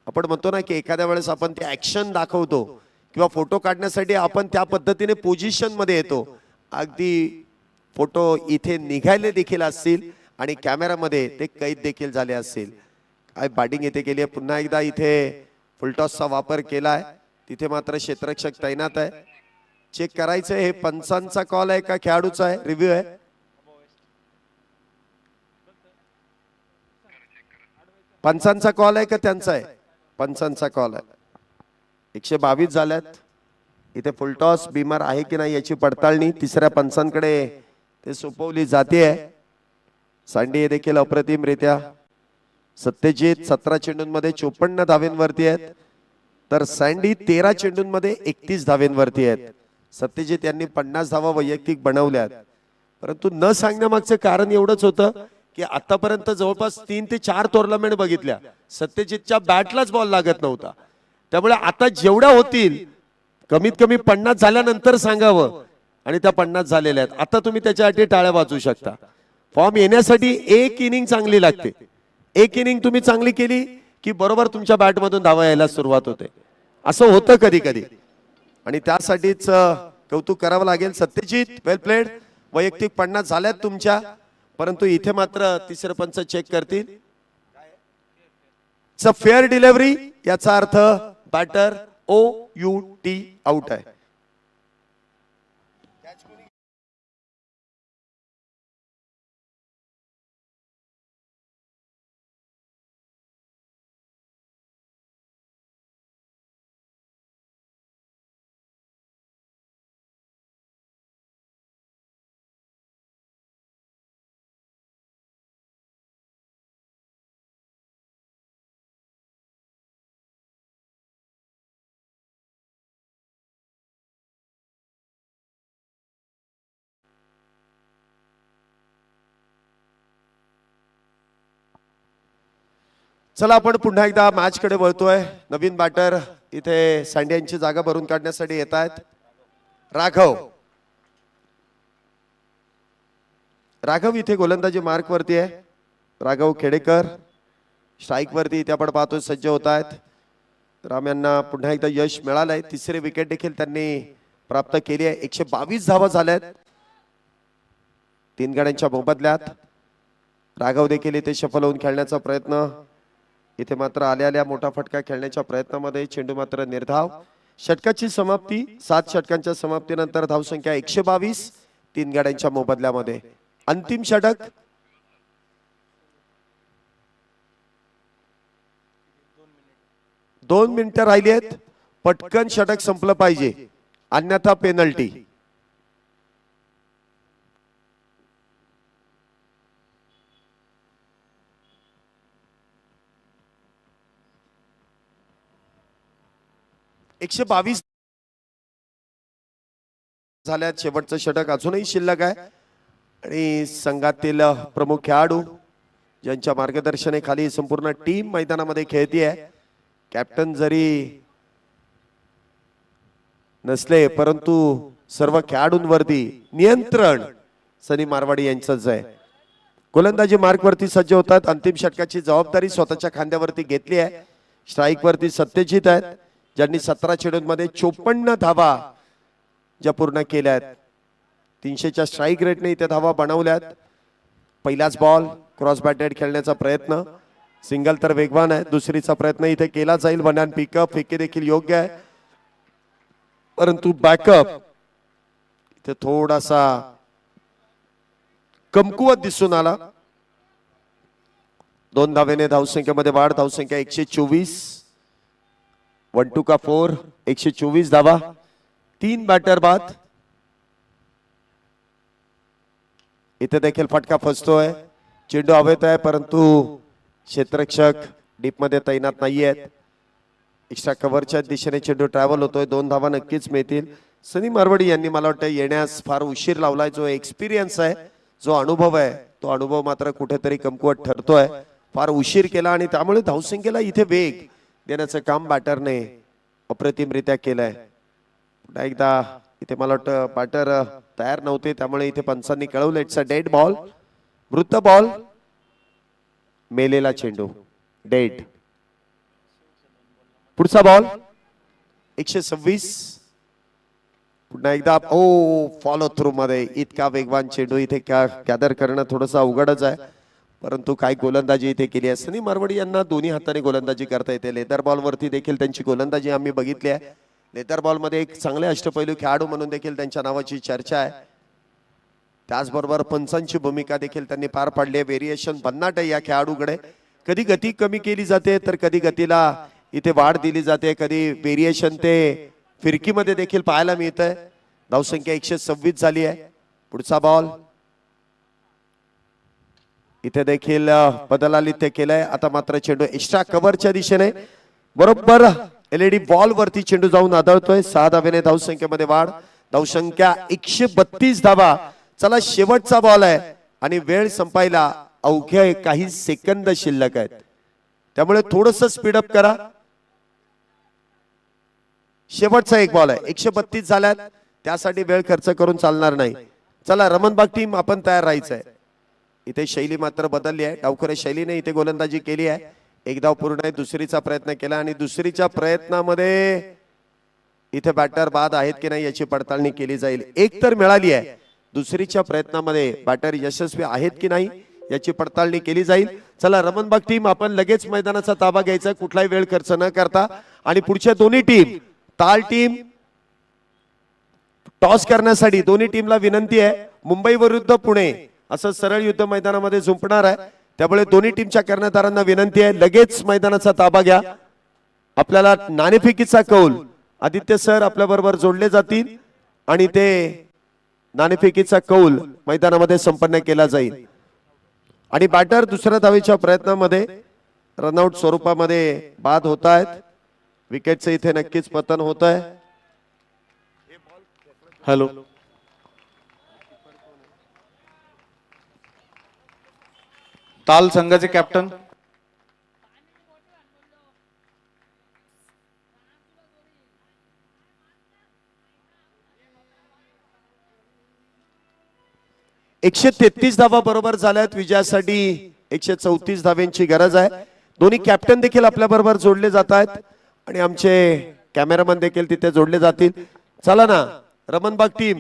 आपण म्हणतो ना की एखाद्या वेळेस आपण ते ऍक्शन दाखवतो किंवा फोटो काढण्यासाठी आपण त्या पद्धतीने पोझिशन मध्ये येतो. अगदी फोटो इथे निघायले देखील असतील आणि कॅमेरामध्ये ते कैद देखील झाले असतील. काय बॅटिंग येथे केली आहे. पुन्हा एकदा इथे फुलटॉसचा वापर केलाय. तिथे मात्र क्षेत्ररक्षक तैनात आहे. चेक करायचं हे पंचांचा कॉल आहे का खेळाडूचा आहे, रिव्ह्यू आहे. पंचांचा कॉल आहे का त्यांचा आहे? पंचांचा कॉल आहे. 122 झाल्यात. इथे फुलटॉस बीमार आहे की नाही याची पडताळणी तिसऱ्या पंचांकडे ते सोपवली जाते. सँडी देखील अप्रतिमरित्या. सत्यजित 17 चेंडूंमध्ये 54 धावेंवरती आहेत, तर सँडी 13 चेंडूंमध्ये 31 धावेंवरती आहेत. सत्यजित यांनी 50 धावा वैयक्तिक बनवल्यात, परंतु न सांगण्यामागचं कारण एवढंच होतं की आतापर्यंत जवळपास 3 ते 4 टुर्नामेंट बघितल्या, सत्यजितच्या बॅटलाच बॉल लागत नव्हता. त्यामुळे आता जेवढ्या होतील कमीत कमी 50 झाल्यानंतर सांगावं, आणि त्या 50 झालेल्या आहेत. आता तुम्ही त्याच्यासाठी टाळ्या वाजवू शकता. फॉर्म येण्यासाठी एक इनिंग चांगली लागते. एक इनिंग तुम्ही चांगली केली की बरोबर तुमच्या बॅटमधून धावा यायला सुरुवात होते. असं होतं कधी कधी, आणि त्यासाठीच कौतुक करावं लागेल. सत्यजित वेल प्लेड. वैयक्तिक 50 झाल्यात तुमच्या, परंतु इथे मात्र तिसरे पंच चेक करतील. फेअर डिलिव्हरी, याचा अर्थ बॅटर OUT आउट आहे. चला आपण पुन्हा एकदा मॅच कडे वळतोय. नवीन बॅटर इथे सँडी यांची जागा भरून काढण्यासाठी येत आहेत. राघव इथे गोलंदाजी मार्क वरती आहे. राघव खेडेकर स्ट्राईक वरती इथे आपण पाहतोय सज्ज होत आहेत. राम यांना पुन्हा एकदा यश मिळालंय. तिसरी विकेट देखील त्यांनी प्राप्त केली आहे. 122 धावा झाल्यात 3 गड्यांच्या मोबदल्यात. राघव देखील इथे सफल होऊन खेळण्याचा प्रयत्न. इथे मात्र आल्या मोठा फटका खेळण्याच्या प्रयत्नामध्ये चेंडू मात्र निर्धाव. षटकाची समाप्ती. 7 षटकांच्या समाप्तीनंतर धावसंख्या 122 3 गड्यांच्या मोबदल्यामध्ये. अंतिम षटक. दोन मिनिटं राहिली आहेत. पटकन षटक संपलं पाहिजे, अन्यथा पेनल्टी. एकशे 22 झाल्यात. शेवटचं षटक अजूनही शिल्लक आहे, आणि संघातील प्रमुख खेळाडू ज्यांच्या मार्गदर्शनाखाली संपूर्ण टीम मैदानामध्ये खेळती आहे. कॅप्टन जरी नसले, परंतु सर्व खेळाडूंवरती नियंत्रण सनी मारवाडी यांचंच आहे. गोलंदाजी मार्क वरती सज्ज होतात. अंतिम षटकाची जबाबदारी स्वतःच्या खांद्यावरती घेतली आहे. स्ट्राईक वरती सत्यजित आहेत, ज्यांनी 17 चेंडूंमध्ये 54 धावा ज्या पूर्ण केल्या आहेत. 300च्या स्ट्राईक रेटने इथे धावा बनवल्यात. पहिलाच बॉल क्रॉस बॅटेड खेळण्याचा प्रयत्न. सिंगल तर वेगवान आहे. दुसरीचा प्रयत्न इथे केला जाईल. One and pickup. फेके देखील योग्य आहे, परंतु बॅकअप इथे थोडासा कमकुवत दिसून आला. 2 धावेने धावसंख्येमध्ये वाढ. धावसंख्या 124. 1-2 का 4, 124 धावा, 3 बॅटर बाद. इथे देखील फटका फसतोय, चेंडू हवेत आहे परंतु क्षेत्ररक्षक डीप मध्ये तैनात नाही आहेत. एक्स्ट्रा कव्हरच्या दिशेने चेंडू ट्रॅव्हल होतोय, 2 धावा नक्कीच मिळतील. सनी मारवाडी यांनी मला वाटतं येण्यास फार उशीर लावलाय. जो एक्सपिरियन्स आहे, जो अनुभव आहे, तो अनुभव मात्र कुठेतरी कमकुवत ठरतोय. फार उशीर केला आणि त्यामुळे धावसंख्येला इथे वेग देण्याचं काम बॅटरने अप्रतिमरित्या केलंय. पुन्हा एकदा इथे मला वाटतं बॅटर तयार नव्हते, त्यामुळे इथे पंचांनी कळवलं इट्स अ डेड बॉल, मृत बॉल, मेलेला चेंडू, डेड. पुढचा बॉल 126. पुन्हा एकदा फॉलो थ्रू मध्ये इतका वेगवान चेंडू इथे गॅदर करणं थोडंसं अवघडच आहे, परंतु काय गोलंदाजी इथे केली आहे. सनी मारवाडी यांना दोन्ही हाताने गोलंदाजी करता येते. लेदर बॉल वरती देखील त्यांची गोलंदाजी आम्ही बघितली आहे. लेदर बॉल मध्ये एक चांगले अष्टपैलू खेळाडू म्हणून देखील त्यांच्या नावाची चर्चा आहे. त्याचबरोबर पंचांची भूमिका देखील त्यांनी पार पाडली आहे. व्हेरिएशन भन्नाट आहे या खेळाडूकडे. कधी गती कमी केली जाते तर कधी गतीला इथे वाढ दिली जाते, कधी व्हेरिएशन ते फिरकीमध्ये देखील पाहायला मिळत आहे. धावसंख्या 126 झाली आहे. पुढचा बॉल इथे देखील बदल आली ते केलंय. आता मात्र चेंडू एक्स्ट्रा कव्हरच्या दिशेने बरोबर एलईडी बॉल वरती चेंडू जाऊन आदळतोय. 6 धावेने धावसंख्येमध्ये वाढ. धावसंख्या 132 धावा. चला शेवटचा बॉल आहे आणि वेळ संपायला अवघ्या काही सेकंद शिल्लक आहेत, त्यामुळे थोडस स्पीडअप करा. शेवटचा एक बॉल आहे. 132 झाल्यात, त्यासाठी वेळ खर्च करून चालणार नाही. चला रमणबाग टीम आपण तयार राहायचंय. इथे शैली मात्र बदलली आहे. डावखुऱ्या शैलीने इथे गोलंदाजी केली आहे. एक धाव पूर्ण आहे, दुसरीचा प्रयत्न केला आणि दुसरीच्या प्रयत्नामध्ये इथे बॅटर बाद आहेत की नाही याची पडताळणी केली जाईल. एक तर मिळाली आहे, दुसरीच्या प्रयत्नामध्ये बॅटर यशस्वी आहेत की नाही याची पडताळणी केली जाईल. चला रमणबाग टीम आपण लगेच मैदानाचा ताबा घ्यायचा, कुठलाही वेळ खर्च न करता. आणि पुढच्या दोन्ही टीम, ताल टीम टॉस करण्यासाठी दोन्ही टीमला विनंती आहे. मुंबई विरुद्ध पुणे असं सरळ युद्ध मैदानामध्ये झुंपणार आहे, त्यामुळे दोन्ही टीमच्या कर्णधारांना विनंती आहे लगेच मैदानाचा ताबा घ्या. आपल्याला नाणेफेकीचा कौल आदित्य सर आपल्या बरोबर जोडले जातील आणि ते नाणेफेकीचा कौल मैदानामध्ये संपन्न केला जाईल. आणि बॅटर दुसऱ्या धावेच्या प्रयत्नामध्ये रनआउट स्वरूपामध्ये बाद होत आहेत. विकेटचं इथे नक्कीच पतन होत आहे. हॅलो, ताल संघाचे कॅप्टन एकशे 33 धावा बरोबर झाल्यात. विजयासाठी 134 धाव्यांची गरज आहे. दोन्ही कॅप्टन देखील आपल्या बरोबर जोडले जात आहेत आणि आमचे कॅमेरामन देखील तिथे जोडले जातील. चला ना रमणबाग टीम,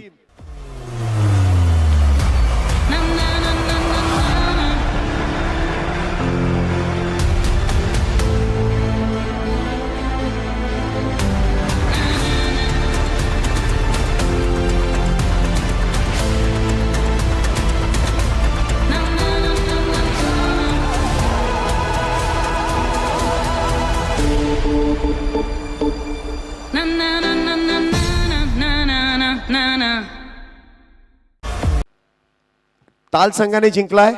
ताल संघाने जिंकलाय.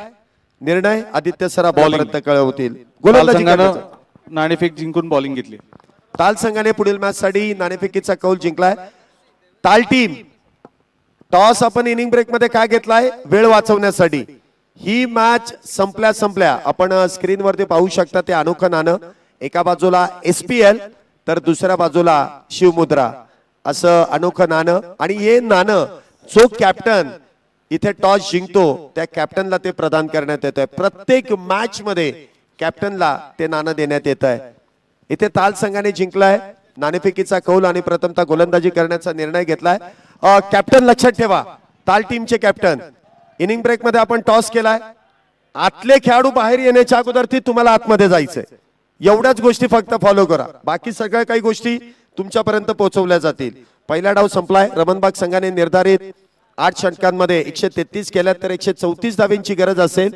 निर्णय आदित्य सर आपल्यापर्यंत कळवतील. गोलंदाजी संघानं करण्याचा. नाणेफेक जिंकून बॉलिंग घेतली. ताल संघाने पुढील मॅच साठी नाणेफेकीचा कौल जिंकलाय. ताल टीम टॉस आपण इनिंग ब्रेक मध्ये काय घेतलाय, वेळ वाचवण्यासाठी. ही मॅच संपल्या आपण स्क्रीन वरती पाहू शकता ते अनोखं नाणं. एका बाजूला SPL तर दुसऱ्या बाजूला शिवमुद्रा असं अनोखं नाणं. आणि हे नाणं जो कॅप्टन इथे टॉस जिंकतो त्या कॅप्टनला ते प्रदान करण्यात येत आहे. प्रत्येक मॅच मध्ये कॅप्टनला ते नाणं देण्यात येत आहे. इथे ताल संघाने जिंकलाय. नाणेफेकीचा कौल आणि प्रथमतः गोलंदाजी करण्याचा निर्णय घेतलाय. कॅप्टन लक्षात ठेवा, ताल टीमचे कॅप्टन, इनिंग ब्रेक मध्ये आपण टॉस केलाय. आतले खेळाडू बाहेर येण्याच्या अगोदर ती तुम्हाला आतमध्ये जायचंय. एवढ्याच गोष्टी फक्त फॉलो करा, बाकी सगळ्या काही गोष्टी तुमच्यापर्यंत पोहोचवल्या जातील. पहिला डाव संपलाय. रमणबाग संघाने निर्धारित 8 षटकांमध्ये 133 केल्यात तर 134 धाव्यांची गरज असेल.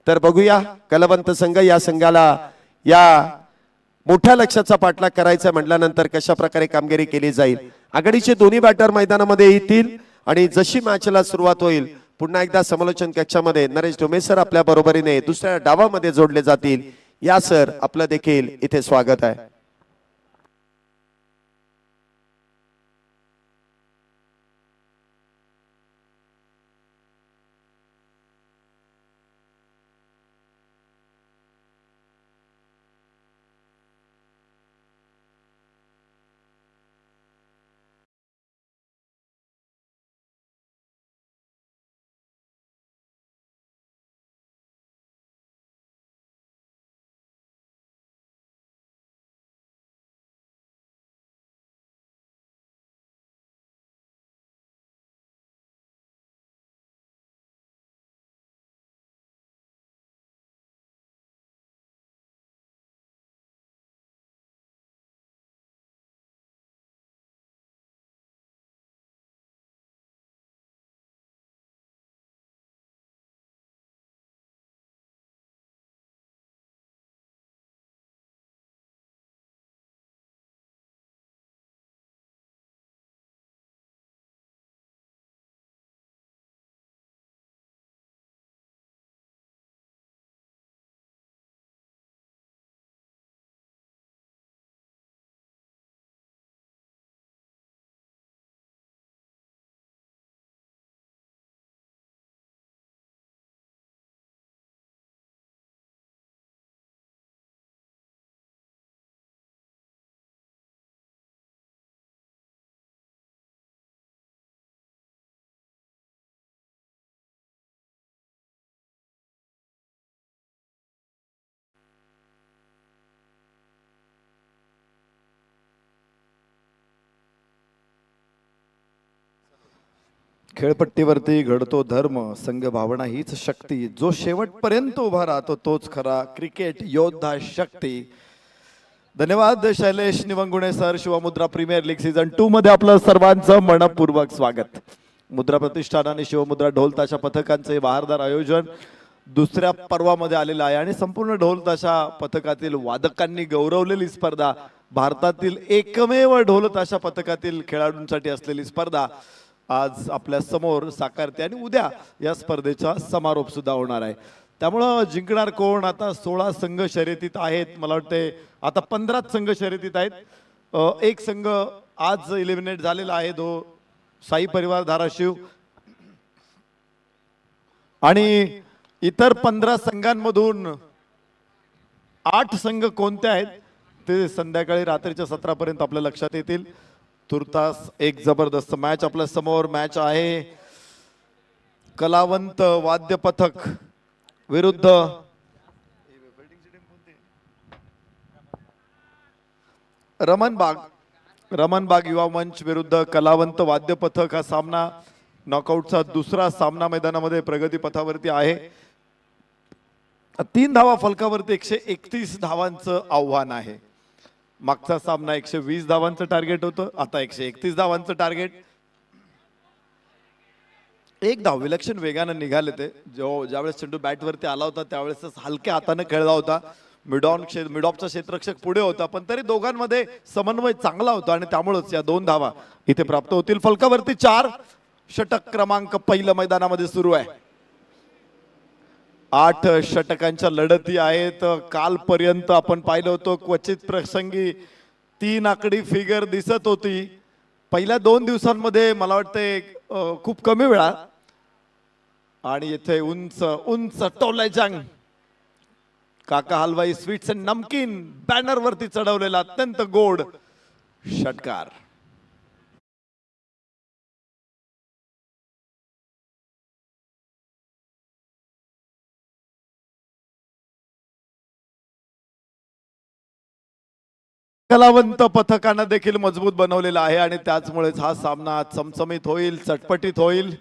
तर बघूया कलवंत संघ या संघाला या मोठ्या लक्ष्याचा पाठलाग करायचा म्हटल्यानंतर कशा प्रकारे कामगिरी केली जाईल. आघाडीचे दोन्ही बॅटर मैदानामध्ये येतील आणि जशी मॅचला सुरुवात होईल पुन्हा एकदा समालोचन कक्षामध्ये नरेश डोमे सर आपल्या बरोबरीने दुसऱ्या डावामध्ये जोडले जातील. या सर, आपलं देखील इथे स्वागत आहे. खेळपट्टीवरती घडतो धर्म, संघ भावना हीच शक्ती. जो शेवटपर्यंत उभा राहतो तोच खरा क्रिकेट योद्धा शक्ती. धन्यवाद Shailesh Nivangune sir. Shivmudra premier league season 2 मध्ये आपलं सर्वांचं मनपूर्वक स्वागत. मुद्रा प्रतिष्ठान आणि शिवमुद्रा ढोल ताशा पथकांचे बहारदार आयोजन दुसऱ्या पर्वामध्ये आलेलं आहे आणि संपूर्ण ढोल ताशा पथकातील वादकांनी गौरवलेली स्पर्धा, भारतातील एकमेव ढोल ताशा पथकातील खेळाडूंसाठी असलेली स्पर्धा आज आपल्या समोर साकारते आणि उद्या या स्पर्धेचा समारोप सुद्धा होणार आहे. त्यामुळं जिंकणार कोण? आता 16 संघ शर्यतीत आहेत. मला वाटते आता 15 संघ शर्यतीत आहेत. एक संघ आज इलिमिनेट झालेला आहे, साई परिवार धाराशिव, आणि इतर 15 संघांमधून 8 संघ कोणते आहेत ते संध्याकाळी रात्रीच्या सत्रापर्यंत आपल्या लक्षात येतील. तुर्तास एक जबरदस्त मॅच आपल्या समोर. मॅच आहे कलावंत वाद्य पथक विरुद्ध रमणबाग युवा मंच विरुद्ध कलावंत वाद्य पथक. हा सामना नॉकआउटचा दुसरा सामना मैदानामध्ये प्रगती पथावरती आहे. 3 धावा फलकावरती 131 धावांचं आव्हान आहे. मागचा सामना 120 धावांचं टार्गेट होतं, आता 131 धावांचं टार्गेट. एक धाव विलक्षण वेगानं निघाले ते. ज्यावेळेस चेंडू बॅटवरती आला होता त्यावेळेस हलक्या हाताने खेळला होता. मिडॉपचा क्षेत्ररक्षक पुढे होता, पण तरी दोघांमध्ये समन्वय चांगला होता आणि त्यामुळेच या 2 धावा इथे प्राप्त होतील. फलकावरती 4. षटक क्रमांक पहिलं मैदानामध्ये सुरू आहे. 8 षटकांच्या लढती आहेत. कालपर्यंत आपण पाहिलं होतं क्वचित प्रसंगी 3 आकडी फिगर दिसत होती. पहिल्या 2 दिवसांमध्ये मला वाटते खूप कमी वेळा. आणि इथे उंच उंच टोलेजंग काका हलवाई स्वीट्स अँड नमकीन बॅनर वरती चढवलेला अत्यंत गोड षटकार. कलावंत पथकानं देखील मजबूत बनवलेला आहे आणि त्याचमुळेच हा सामना चमचमीत होईल, चटपटीत होईल.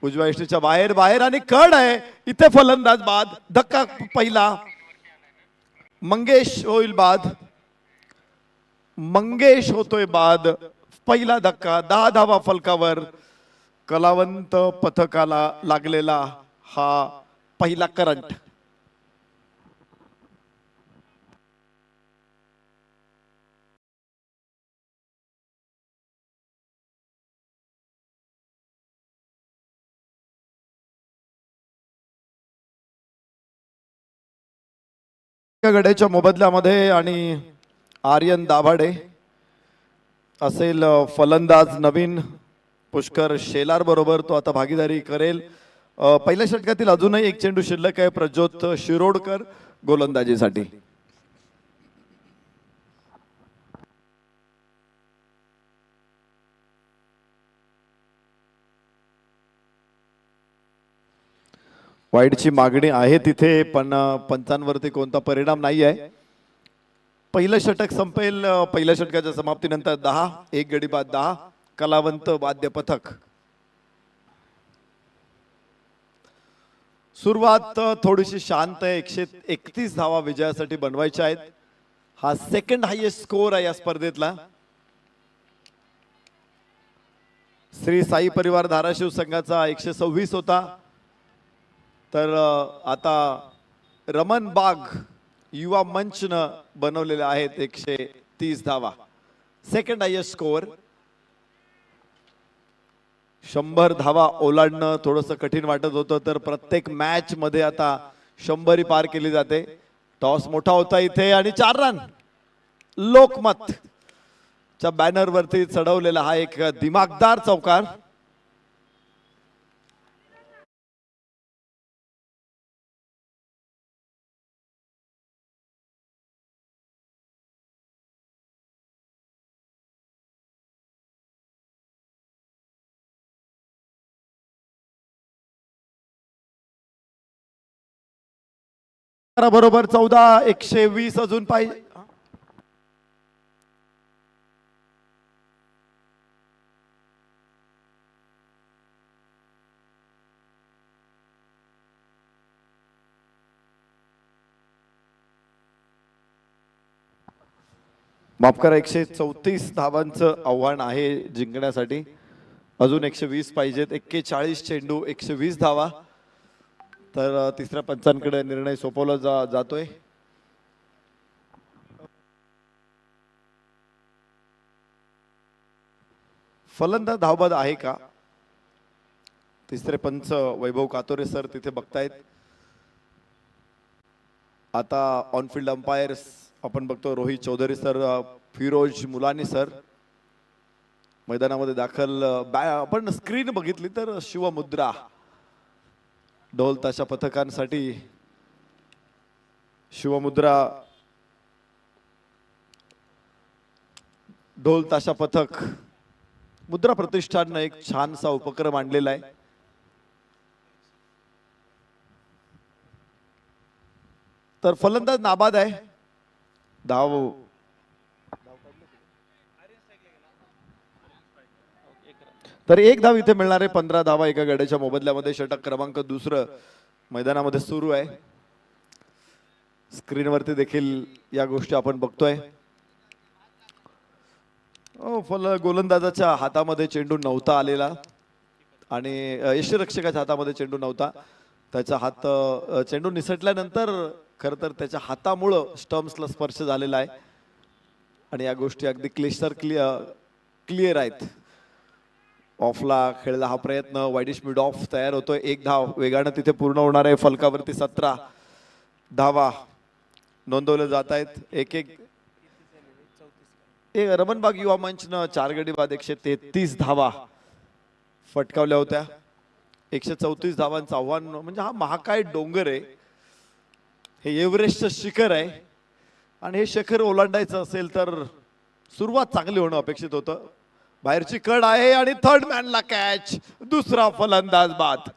उजव्या यष्टीच्या बाहेर आणि कड आहे इथे. फलंदाज बाद. धक्का पहिला. मंगेश होईल बाद. मंगेश होतोय बाद. पहिला धक्का. 10 धावा फलकावर. कलावंत पथकाला लागलेला हा पहिला करंट. एका गड्याच्या मोबदल्यामध्ये आणि आर्यन दाभाडे असेल फलंदाज नवीन पुष्कर शेलार बरोबर तो आता भागीदारी करेल. पहिल्या षटकातील अजूनही एक चेंडू शिल्लक आहे प्रज्योत शिरोडकर गोलंदाजीसाठी. वाईडची मागणी आहे तिथे पण पंचांवरती कोणता परिणाम नाही आहे. पहिलं षटक संपेल. पहिल्या षटकाच्या समाप्तीनंतर 10 एक गडी बाद 10 कलावंत वाद्य पथक. सुरुवात थोडीशी शांत आहे. 131 धावा विजयासाठी बनवायच्या आहेत. हा सेकंड हायेस्ट स्कोर आहे या स्पर्धेतला. श्री साई परिवार धाराशिव संघाचा 126 होता. तर आता रमन बाग युवा मंचनं बनवलेले आहेत 130 धावा. Second highest score. 100 धावा ओलांडणं थोडंसं कठीण वाटत होतं तर प्रत्येक मॅच मध्ये आता 100 पार केली जाते. टॉस मोठा होता इथे आणि 4 रन. लोकमत च्या बॅनर वरती चढवलेला हा एक दिमागदार चौकार. बरोबर 14 120 अजून पाहिजे. माफ करा 134 धावांचं आव्हान आहे जिंकण्यासाठी. अजून 120 पाहिजेत. 41 चेंडू 120 धावा. तर तिसऱ्या पंचांकडे निर्णय सोपवला जातोय. फलंदाज धावबाद आहे का? तिसरे पंच वैभव कातोरे सर तिथे बघतायत. आता ऑनफिल्ड अंपायर्स आपण बघतो रोहित चौधरी सर, फिरोज मुलानी सर मैदानामध्ये दाखल. आपण स्क्रीन बघितली तर शिवमुद्रा ढोल ताशा पथकांसाठी शिवमुद्रा ढोल ताशा पथक मुद्रा प्रतिष्ठाननं एक छानसा उपक्रम आणलेला आहे. तर फलंदाज नाबाद आहे. धाव तर एक धाव इथे मिळणार आहे. 15 धावा एका गड्याच्या मोबदल्यामध्ये. षटक क्रमांक 2 मैदानामध्ये सुरू आहे. स्क्रीनवरती देखील या गोष्टी आपण बघतोय. गोलंदाजाच्या हातामध्ये चेंडू नव्हता आलेला आणि यष्टिरक्षकाच्या हातामध्ये चेंडू नव्हता. त्याचा हात चेंडू निसटल्यानंतर खरं तर त्याच्या हातामुळं स्टम्प्सला स्पर्श झालेला आहे आणि या गोष्टी अगदी क्लिअर आहेत. ऑफला खेळला हा प्रयत्न. वाईडिश मिड ऑफ तयार होतोय. 1 धाव वेगानं तिथे पूर्ण होणार आहे. फलकावरती 17 धावा नोंदवले जात आहेत. एक रमनबाग युवा मंचनं 4 गडी बाद 133 धावा फटकावल्या होत्या. 134 धावांचं आव्हान म्हणजे हा महाकाय डोंगर आहे. हे एव्हरेस्टचं शिखर आहे आणि हे शिखर ओलांडायचं असेल तर सुरुवात चांगली होणं अपेक्षित होतं. बाहेरची कड आहे आणि थर्ड मॅनला कॅच. दुसरा फलंदाज बाद.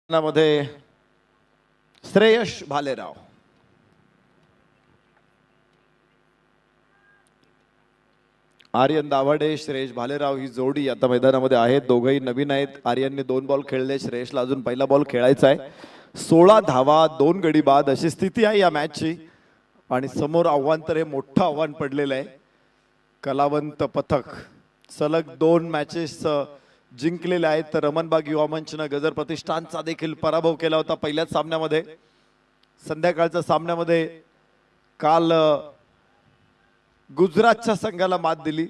मध्ये श्रेयश भालेराव. आर्यन दाभाडे श्रेयश भालेराव ही जोडी आता मैदानामध्ये आहेत. दोघंही नवीन आहेत. आर्यनने 2 बॉल खेळले. श्रेयशला अजून पहिला बॉल खेळायचा आहे. 16 धावा 2 गडी बाद अशी स्थिती आहे या मॅचची आणि समोर आव्हान तर हे मोठं आव्हान पडलेलं आहे. कलावंत पथक सलग 2 मॅचेस जिंकलेले आहेत. तर रमणबाग युवा मंचनं गजर प्रतिष्ठानचा देखील पराभव केला होता पहिल्याच सामन्यामध्ये. संध्याकाळच्या सामन्यामध्ये काल गुजरातच्या संघाला मात दिली.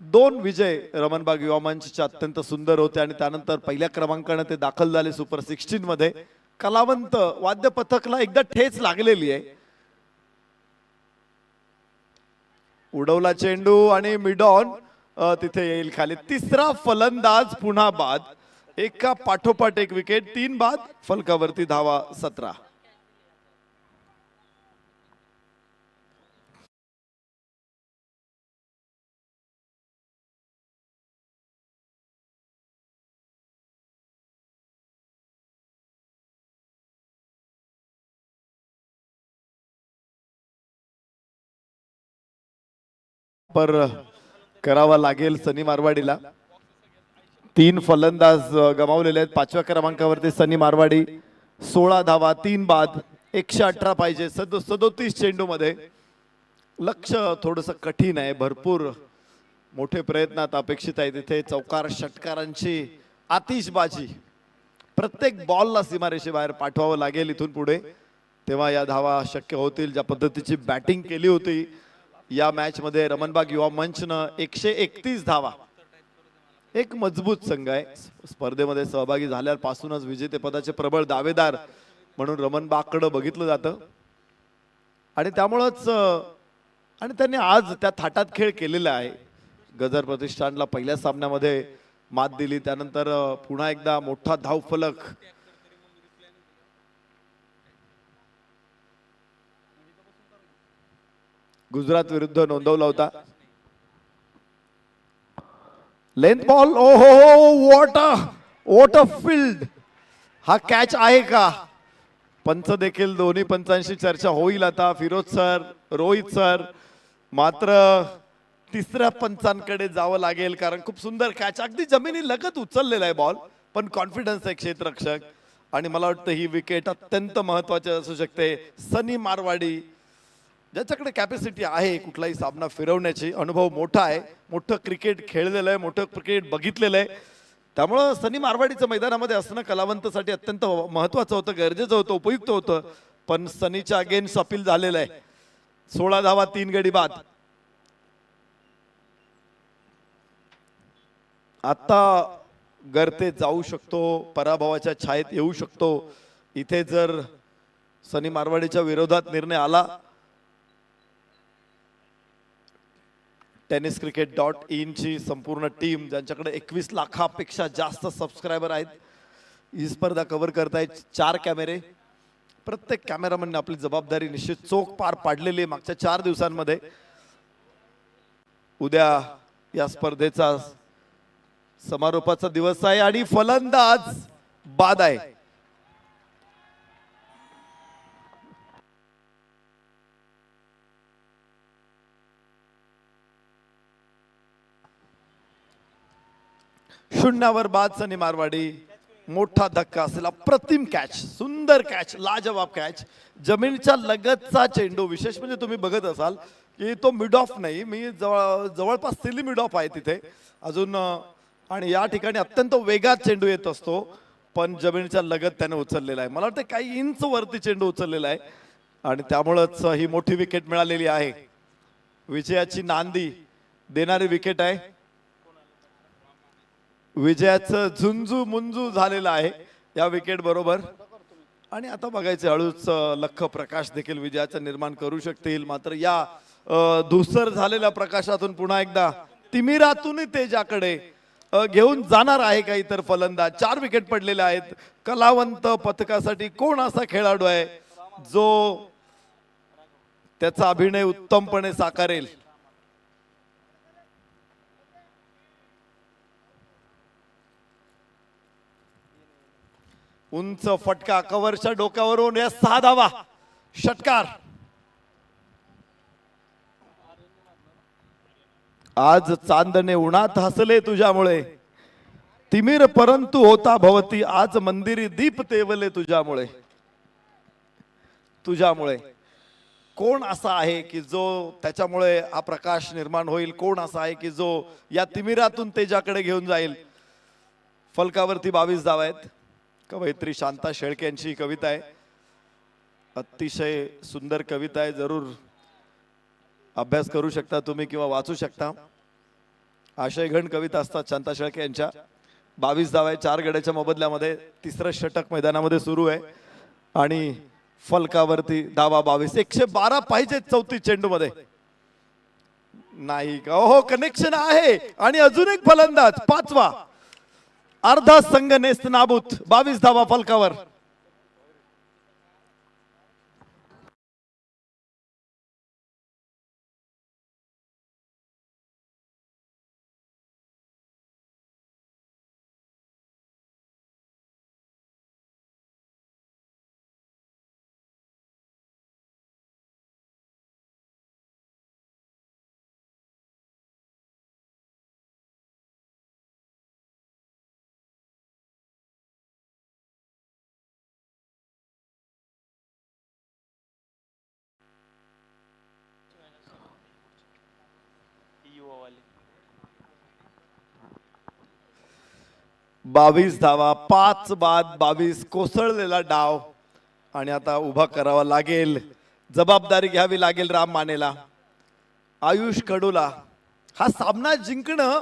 2 विजय रमणबाग युवा मंचचे अत्यंत सुंदर होते आणि त्यानंतर पहिल्या क्रमांकाने ते दाखल झाले सुपर 16 मध्ये. कलावंत वाद्य पथकला एकदा ठेच लागलेली आहे. उडवला चेंडू आणि मिडॉन तिथे येईल खाली. तिसरा फलंदाज पुन्हा बाद. एका पाठोपाठ एक विकेट, 3 बाद, फलकावरती धावा 17. पर करावा लागेल सनी मारवाडीला. 3 फलंदाज गमावलेले आहेत. 5व्या क्रमांकावरती सनी मारवाडी. 16 धावा, 3 बाद, 118 पाहिजे 37 चेंडू मध्ये. लक्ष थोडस कठीण आहे. भरपूर मोठे प्रयत्न आता अपेक्षित आहेत. इथे चौकार षटकारांची आतिषबाजी. प्रत्येक बॉलला सीमारेषेबाहेर पाठवावं लागेल इथून पुढे, तेव्हा या धावा शक्य होतील. ज्या पद्धतीची बॅटिंग केली होती या मॅच मध्ये रमणबाग युवा मंचनं 131 धावा. एक मजबूत संघ आहे. स्पर्धेमध्ये सहभागी झाल्यापासूनच विजेतेपदाचे प्रबळ दावेदार म्हणून रमणबागकडे बघितलं जातं आणि त्यामुळंच आणि त्यांनी आज त्या थाटात खेळ केलेला आहे. गजर प्रतिष्ठानला पहिल्या सामन्यामध्ये मात दिली, त्यानंतर पुन्हा एकदा मोठा धावफलक गुजरात विरुद्ध नोंदवला होता. लेंथ बॉल, ओहो व्हॉट अ फील्ड. हा कॅच आहे का? पंच देखील दोन्ही पंचांशी चर्चा होईल आता. Firoz sir, Rohit sir. मात्र तिसऱ्या पंचांकडे जावं लागेल कारण खूप सुंदर कॅच, अगदी जमिनी लगत उचललेला आहे बॉल, पण कॉन्फिडन्स आहे क्षेत्ररक्षक. आणि मला वाटतं ही विकेट अत्यंत महत्वाची असू शकते. सनी मारवाडी ज्याच्याकडे कॅपॅसिटी आहे कुठलाही सामना फिरवण्याची, अनुभव मोठा आहे, मोठं क्रिकेट खेळलेलं आहे, मोठं क्रिकेट बघितलेलं आहे. त्यामुळं सनी मारवाडीचं मैदानामध्ये असणं कलावंतसाठी अत्यंत महत्वाचं होतं, गरजेचं होतं, उपयुक्त होतं. पण सनीच्या अगेन्स्ट अपील झालेलं आहे. 16 धावा, 3 गडी बाद. आता गर्ते जाऊ शकतो, पराभवाच्या छायेत येऊ शकतो. इथे जर सनी मारवाडीच्या विरोधात निर्णय आला, tenniscricket.in ची संपूर्ण टीम ज्यांच्याकडे 21 लाखापेक्षा जास्त सबस्क्रायबर आहेत, ही स्पर्धा कव्हर करतायत. 4 कॅमेरे. प्रत्येक कॅमेरामॅनने आपली जबाबदारी निश्चित चोख पार पाडलेली आहे मागच्या 4 दिवसांमध्ये. उद्या या स्पर्धेचा समारोपाचा दिवस आहे आणि फलंदाज बाद आहे. शून्यावर बाद सनी मारवाडी. मोठा धक्का असेल. अप्रतिम कॅच, सुंदर कॅच, लाजवाब कॅच. जमिनीच्या लगतचा चेंडू. विशेष म्हणजे तुम्ही बघत असाल की तो मिड ऑफ नाही, मी जवळपास सिली मिड ऑफ आहे तिथे अजून. आणि या ठिकाणी अत्यंत वेगात चेंडू येत असतो, पण जमिनीच्या लगत त्याने उचललेला आहे. मला वाटतं काही इंच वरती चेंडू उचललेला आहे आणि त्यामुळेच ही मोठी विकेट मिळालेली आहे. विजयाची नांदी देणारी विकेट आहे. विजयाचं झुंजू मुंजू झालेलं आहे या विकेट बरोबर. आणि आता बघायचे हळूच लख प्रकाश देखील विजयाचं निर्माण करू शकतील. मात्र या धुसर झालेल्या प्रकाशातून पुन्हा एकदा तिमिरातून तेजाकडे घेऊन जाणार आहे का इतर फलंदाज. 4 विकेट पडलेले आहेत. कलावंत पथकासाठी कोण असा खेळाडू आहे जो त्याचा अभिनय उत्तमपणे साकारेल. उंच फटका कव्हरच्या डोक्यावरून या 6 धावा. षटकार. आज चांदणे उन्हात हसले तुझ्यामुळे, तिमिर परंतु होता भवती. आज मंदिरी दीप तेवले तुझ्यामुळे. तुझ्यामुळे कोण असा आहे की जो त्याच्यामुळे हा प्रकाश निर्माण होईल, कोण असा आहे की जो या तिमिरातून तेजाकडे घेऊन जाईल. फलकावरती 22 धावा आहेत. कवयित्री शांता शेळके यांची ही कविता आहे. अतिशय सुंदर कविता आहे. जरूर अभ्यास करू शकता तुम्ही किंवा वाचू शकता. आशयघन कविता असतात शांता शेळके यांच्या. 22 धावा आहे 4 गड्याच्या मोबदल्यामध्ये. तिसरं षटक मैदानामध्ये सुरू आहे आणि फलकावरती धावा 22. 112 पाहिजे 34 चेंडू मध्ये. नाही का? हो, कनेक्शन आहे. आणि अजून एक फलंदाज 5वा. अर्धा संघ नेस्त नाबूत. 22 धावा फलकावर. बावीस धावा. 5 बाद 22. कोसळलेला डाव आणि आता उभा करावा लागेल. जबाबदारी घ्यावी लागेल राम मानेला, आयुष कडूला. हा सामना जिंकणं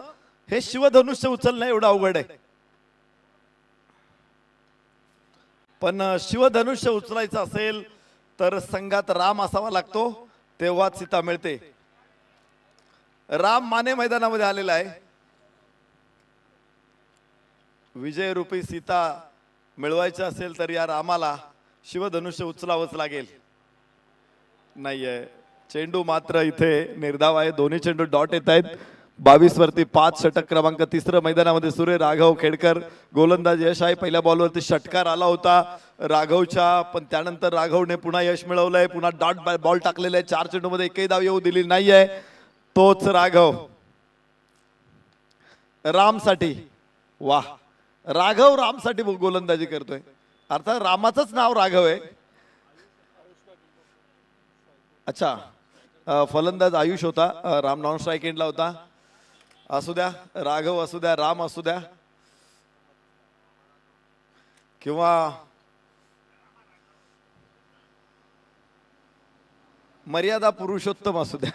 हे शिवधनुष्य उचलणं एवढं अवघड आहे. पण शिवधनुष्य उचलायचं असेल तर संघात राम असावा लागतो, तेव्हाच सीता मिळते. राम माने मैदानामध्ये आलेला आहे. विजय रूपी सीता मिळवायचं असेल तर या रामाला शिवधनुष्य उचलावंच लागेल. नाहीये चेंडू मात्र इथे निर्धाव आहे. दोन्ही चेंडू डॉट येत आहेत. 22 वरती 5 षटक क्रमांक. तिसरं मैदानामध्ये सुरू आहे. राघव खेडकर गोलंदाज यश आहे. पहिल्या बॉलवरती षटकार आला होता राघवच्या, पण त्यानंतर राघवने पुन्हा यश मिळवलंय. पुन्हा डॉट बॉल टाकलेला आहे. 4 चेंडू मध्ये एकही धाव येऊ दिली नाहीये. तोच राघव रामसाठी. वाह, राघव रामसाठी गोलंदाजी करतोय. अर्थात रामाचंच नाव राघव आहे. अच्छा, फलंदाज आयुष होता. राम नॉन स्ट्राईक एंडला होता. असू द्या, राघव असू द्या, राम असू द्या, किंवा मर्यादा पुरुषोत्तम असू द्या.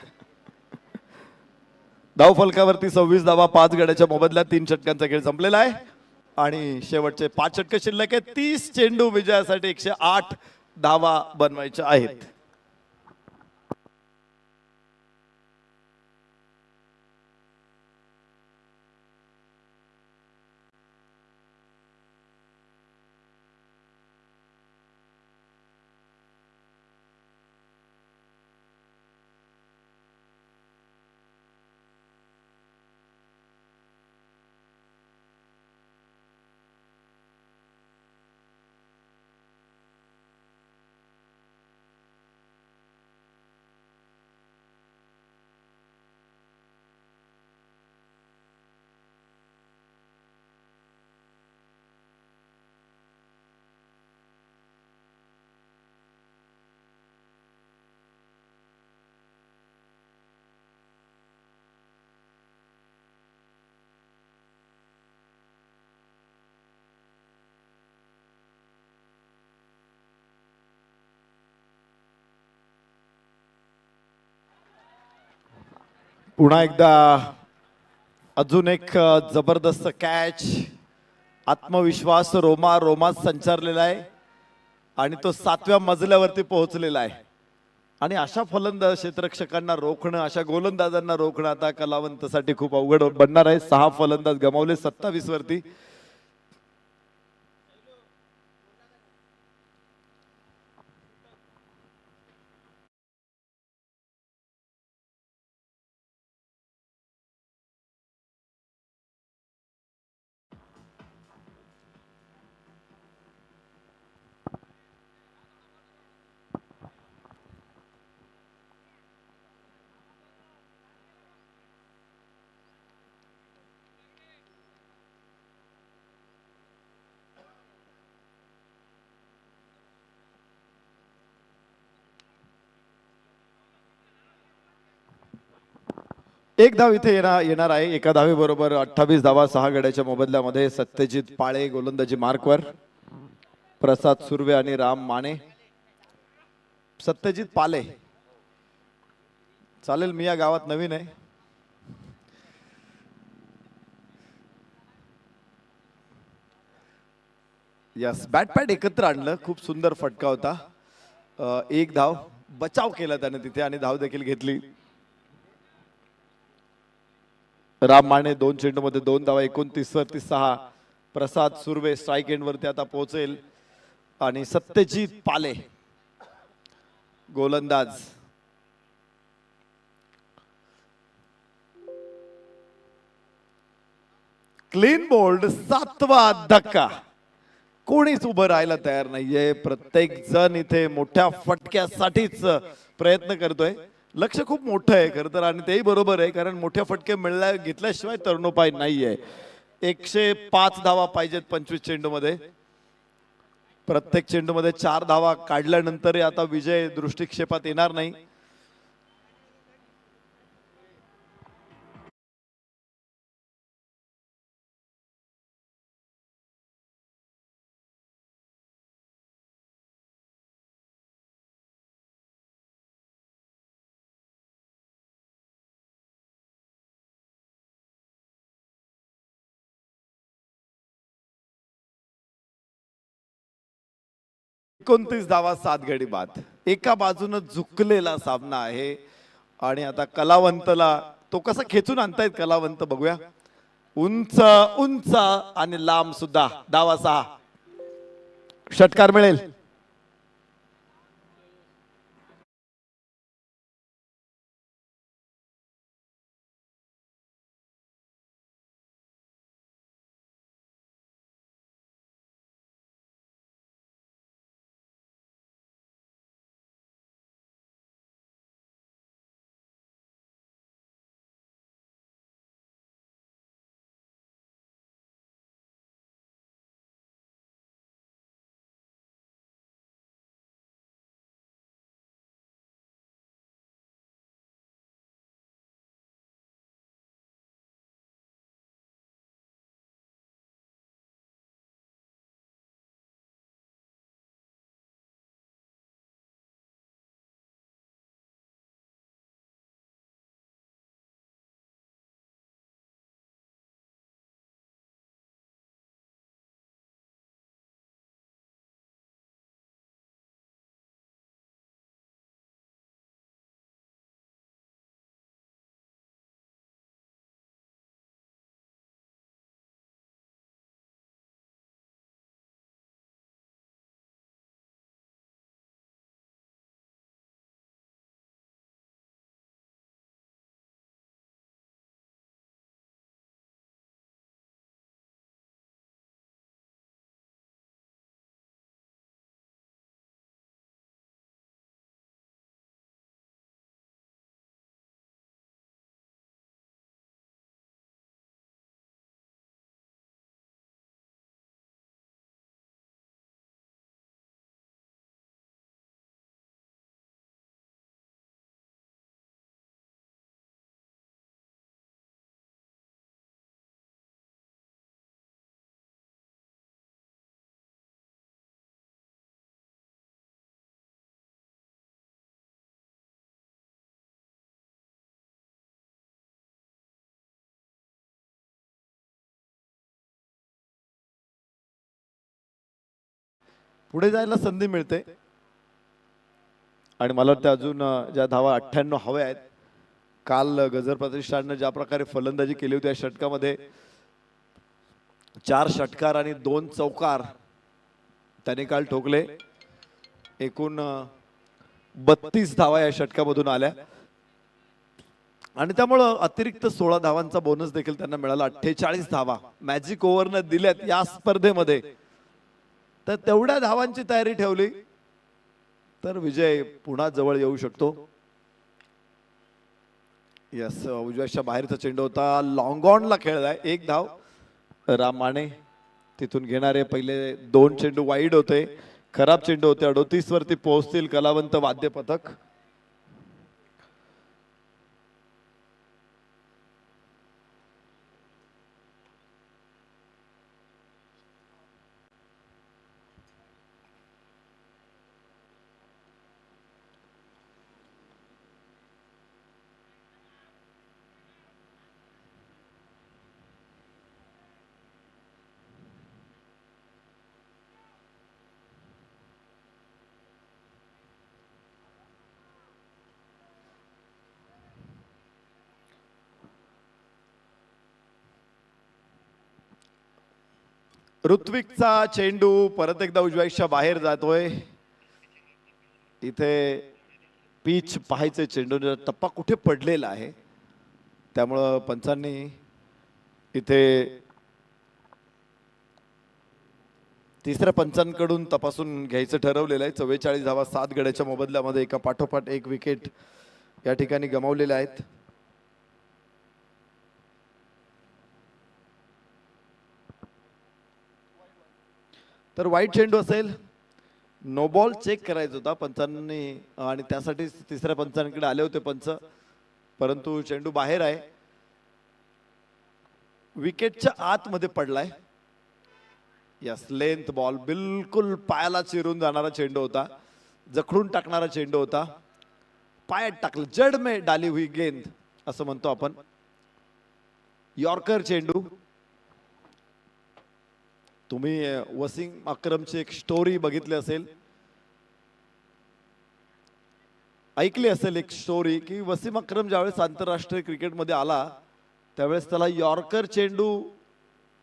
धाव फलकावरती 26 धावा 5 गड्याच्या मोबदल्यात. 3 षटकांचा खेळ संपलेला आहे आणि शेवटचे 5 षटक शिल्लक आहेत. 30 चेंडू विजयासाठी 108 धावा बनवायच्या आहेत. पुन्हा एकदा अजून एक जबरदस्त कॅच. आत्मविश्वास रोमात संचारलेला आहे आणि तो 7व्या मजल्यावरती पोहोचलेला आहे. आणि अशा फलंदाज क्षेत्ररक्षकांना रोखणं, अशा गोलंदाजांना रोखणं आता कलावंतसाठी खूप अवघड बनणार आहे. 6 फलंदाज गमावले 27 वरती. एक धाव इथे येणार आहे. एका धावेबरोबर 28 धावा 6 गड्याच्या मोबदल्यामध्ये. सत्यजित पाळे गोलंदाजी मार्कवर, प्रसाद सुर्वे आणि राम माने. सत्यजित पाले, चालेल, मी या गावात नवीन आहे. यस, बॅट पॅड एकत्र आणलं, खूप सुंदर फटका होता. एक धाव बचाव केला त्याने तिथे आणि धाव देखील घेतली. राम माने 2 चेंडूमध्ये 2 धावा, 29 वरती 6. प्रसाद सुर्वे स्ट्राईक एंड वरती आता पोहोचेल आणि सत्यजित पाले गोलंदाज. क्लीन बोल्ड, 7वा धक्का. कोणीच उभं राहायला तयार नाहीये. प्रत्येक जण इथे मोठ्या फटक्यासाठीच प्रयत्न करतोय. लक्ष खूप मोठं आहे खरं तर, आणि तेही बरोबर आहे, कारण मोठ्या फटके घेतल्याशिवाय तरुणोपाय नाहीये. 105 धावा पाहिजेत 25 चेंडूमध्ये. प्रत्येक चेंडूमध्ये 4 धावा काढल्यानंतर आता विजय दृष्टिक्षेपात येणार नाही. एकोणतीस धावा 7 गडी बाद. एका बाजूनं झुकलेला सामना आहे आणि आता कलावंतला तो कसा खेचून आणतायत कलावंत बघूया. उंच उंच आणि लांब सुद्धा. धावा 6. षटकार मिळेल. पुढे जायला संधी मिळते आणि मला वाटतं अजून ज्या धावा 98 हव्या आहेत. काल गजर प्रतिष्ठाननं ज्या प्रकारे फलंदाजी केली होती या षटकामध्ये 4 षटकार आणि 2 चौकार त्याने काल ठोकले. एकूण 32 धावा या षटकामधून आल्या आणि त्यामुळं अतिरिक्त 16 धावांचा बोनस देखील त्यांना मिळाला. 48 धावा मॅजिक ओव्हरनं दिल्यात या स्पर्धेमध्ये. तर तेवढ्या धावांची तयारी ठेवली तर विजय पुन्हा जवळ येऊ शकतो. यस, उजव्याच्या बाहेरचा चेंडू होता, लॉंग ऑनला खेळलाय. 1 धाव. राम माने तिथून घेणारे पहिले 2 चेंडू वाईड होते, खराब चेंडू होते. 38 वरती पोहोचतील कलावंत वाद्य पथक. ऋत्विकचा चेंडू परत एकदा उजव्याच्या बाहेर जातोय. इथे पिच पाहायचे चेंडू टप्पा कुठे पडलेला आहे, त्यामुळं पंचांनी इथे तिसऱ्या पंचांकडून तपासून घ्यायचं ठरवलेलं आहे. 44 धावा 7 गड्याच्या मोबदल्यामध्ये एका पाठोपाठ एक विकेट या ठिकाणी गमावलेल्या आहेत. तर वाईट चेंडू असेल, नो बॉल चेक करायचा होता पंचांनी आणि त्यासाठी तिसऱ्या पंचांकडे आले होते पंच, परंतु चेंडू बाहेर आहे, विकेटच्या आतमध्ये पडलाय. यस, लेंथ बॉल, बिलकुल पायाला चिरून जाणारा चेंडू होता, जखडून टाकणारा चेंडू होता, पायात टाकलं, जड में डाली हुई गेंद असं म्हणतो आपण. यॉर्कर चेंडू. तुम्ही वसीम अक्रमची एक स्टोरी बघितली असेल, ऐकली असेल एक स्टोरी, की वसीम अक्रम ज्यावेळेस आंतरराष्ट्रीय क्रिकेटमध्ये आला त्यावेळेस त्याला यॉर्कर चेंडू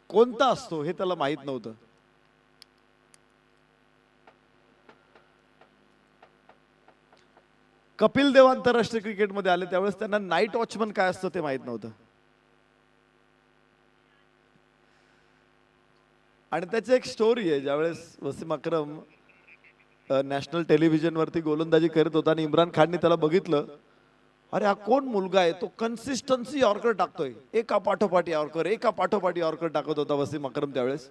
कोणता असतो हे त्याला माहित नव्हतं. कपिल देव आंतरराष्ट्रीय क्रिकेटमध्ये आले त्यावेळेस त्यांना नाईट वॉचमन काय असतं ते माहित नव्हतं. आणि त्याची एक स्टोरी आहे, ज्यावेळेस वसीम अक्रम नॅशनल टेलिव्हिजनवरती गोलंदाजी करत होता आणि इम्रान खानने त्याला बघितलं, अरे हा कोण मुलगा आहे, तो कन्सिस्टन्सी यॉर्कर टाकतोय, एका पाठोपाठ यॉर्कर टाकत होता वसीम अक्रम त्यावेळेस.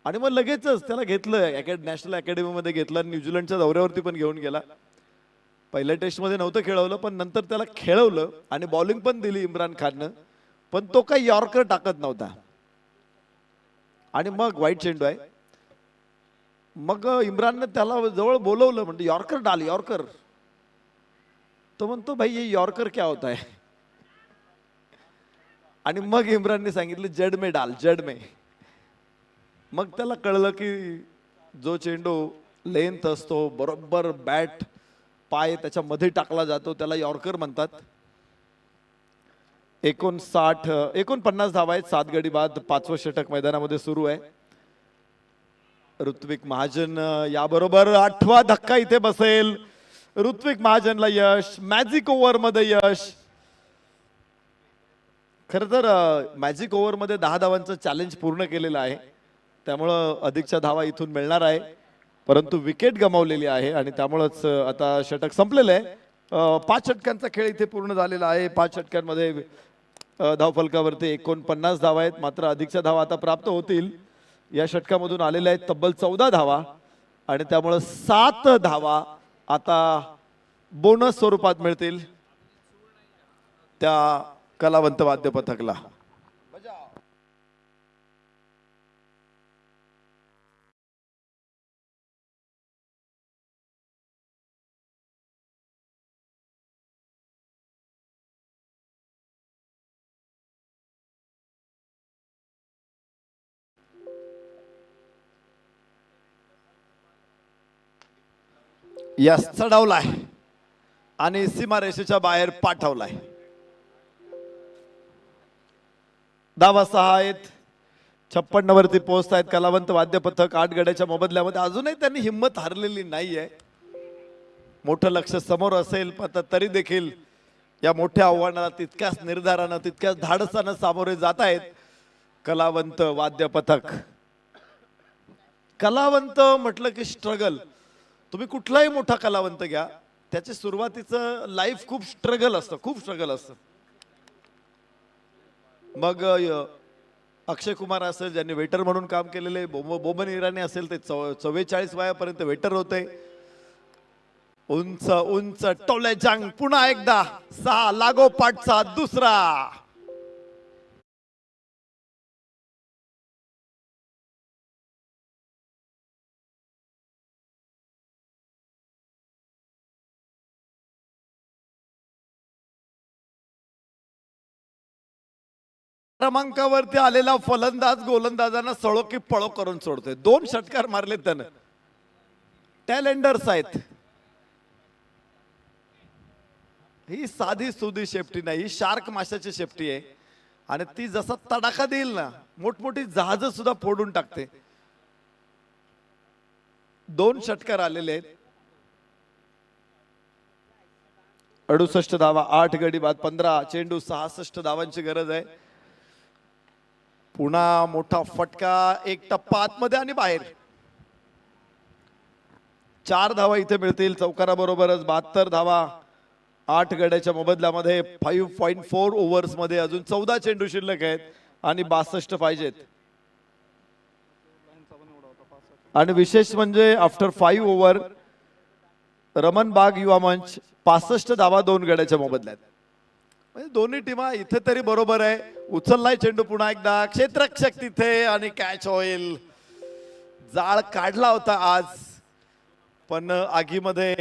आणि मग लगेचच त्याला घेतलं, नॅशनल अकॅडमीमध्ये घेतलं आणि न्यूझीलंडच्या दौऱ्यावरती पण घेऊन गेला. पहिल्या टेस्टमध्ये नव्हतं खेळवलं, पण नंतर त्याला खेळवलं आणि बॉलिंग पण दिली इम्रान खाननं, पण तो काही यॉर्कर टाकत नव्हता. आणि मग वाईट चेंडू आहे, मग इम्रानने त्याला जवळ बोलवलं, म्हणजे यॉर्कर डाल, यॉर्कर. तो म्हणतो भाई ये यॉर्कर क्या होता है. आणि मग इम्रानने सांगितलं जड में डाल, जड में. मग त्याला कळलं की जो चेंडू लेंथ असतो, बरोबर बॅट पाय त्याच्यामध्ये टाकला जातो, त्याला यॉर्कर म्हणतात. 49 धावा आहेत 7 गडी बाद. 5वं षटक मैदानामध्ये सुरू आहे. ऋत्विक महाजन याबरोबर 8वा धक्का इथे बसेल. ऋत्विक महाजनला यश, मॅजिक ओव्हर मध्ये यश. खरं तर मॅजिक ओव्हर मध्ये 10 धावांचं चॅलेंज पूर्ण केलेलं आहे, त्यामुळं अधिकच्या धावा इथून मिळणार आहे, परंतु विकेट गमावलेली आहे आणि त्यामुळंच आता षटक संपलेलं आहे. 5 षटकांचा खेळ इथे पूर्ण झालेला आहे. 5 षटकांमध्ये धावफलकावरती 49 धावा आहेत, मात्र अधिकच्या धावा आता प्राप्त होतील. या षटकामधून आलेल्या आहेत तब्बल 14 धावा आणि त्यामुळं 7 धावा आता बोनस स्वरूपात मिळतील त्या कलावंत वाद्य पथकला. यस, चढवलाय आणि सीमारेषेच्या बाहेर पाठवलाय. धावा 6 आहेत. 56 वरती पोहोचतायत कलावंत वाद्य पथक 8 गड्याच्या मोबदल्यामध्ये. अजूनही त्यांनी हिंमत हारलेली नाहीये. मोठं लक्ष समोर असेल पण तरी देखील या मोठ्या आव्हानाला तितक्याच निर्धारानं, तितक्याच धाडसानं सामोरे जात आहेत कलावंत वाद्य पथक. कलावंत म्हटलं की स्ट्रगल. तुम्ही कुठलाही मोठा कलावंत घ्या, त्याच्या सुरुवातीचं लाईफ खूप स्ट्रगल असतं. मग अक्षय कुमार असेल ज्यांनी वेटर म्हणून काम केलेले, बोबन इराणी असेल ते 44 वयापर्यंत वेटर होते. उंच उंच टोले जांग पुन्हा एकदा 6 लागोपाठचा दुसरा. क्रमांकावरती आलेला फलंदाज गोलंदाजांना सळो की पळो करून सोडतोय. 2 षटकार मारले त्यानं. टॅलेंडर्स आहेत. ही साधी सुधी शेपटी नाही, ही शार्क माशाची शेपटी आहे. आणि ती जसा तडाखा देईल ना, मोठमोठी जहाज सुद्धा फोडून टाकते. 2 षटकार आलेले आहेत. 68 धावा, 8 गडी बाद, 15 चेंडू, 66 धावांची गरज आहे. पुन्हा मोठा फटका, एक टप्पा आतमध्ये आणि बाहेर. 4 धावा इथे मिळतील चौकाराबरोबरच. 72 धावा 8 गड्याच्या मोबदल्यामध्ये. 5.4 ओव्हर्स मध्ये अजून 14 चेंडू शिल्लक आहेत आणि 62 पाहिजेत. आणि विशेष म्हणजे आफ्टर 5 ओव्हर रमन बाग युवा मंच 65 धावा 2 गड्याच्या मोबदल्यात. म्हणजे दोन्ही टीमा इथे तरी बरोबर आहे. उचललाय चेंडू पुन्हा एकदा, क्षेत्ररक्षक तिथे आणि कॅच होईल. जाळ काढला होता आज, पण आगीमध्ये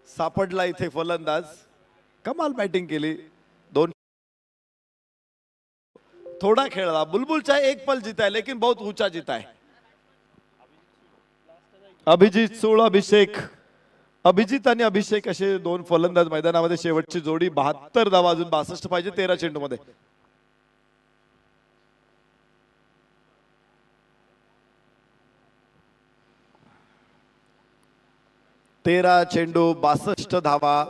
सापडला इथे फलंदाज. कमाल बॅटिंग केली. 2 थोड़ा खेळला. बुलबुल चाहे एक पल जीता है लेकिन बहुत ऊंचा जीता है. अभिजित सोळ, अभिषेक. अभिजित आणि अभिषेक असे 2 फलंदाज मैदानामध्ये. शेवटची जोडी. 72 धावा अजून 62 पाहिजे 13 चेंडू मध्ये. 13 चेंडू 62 धावा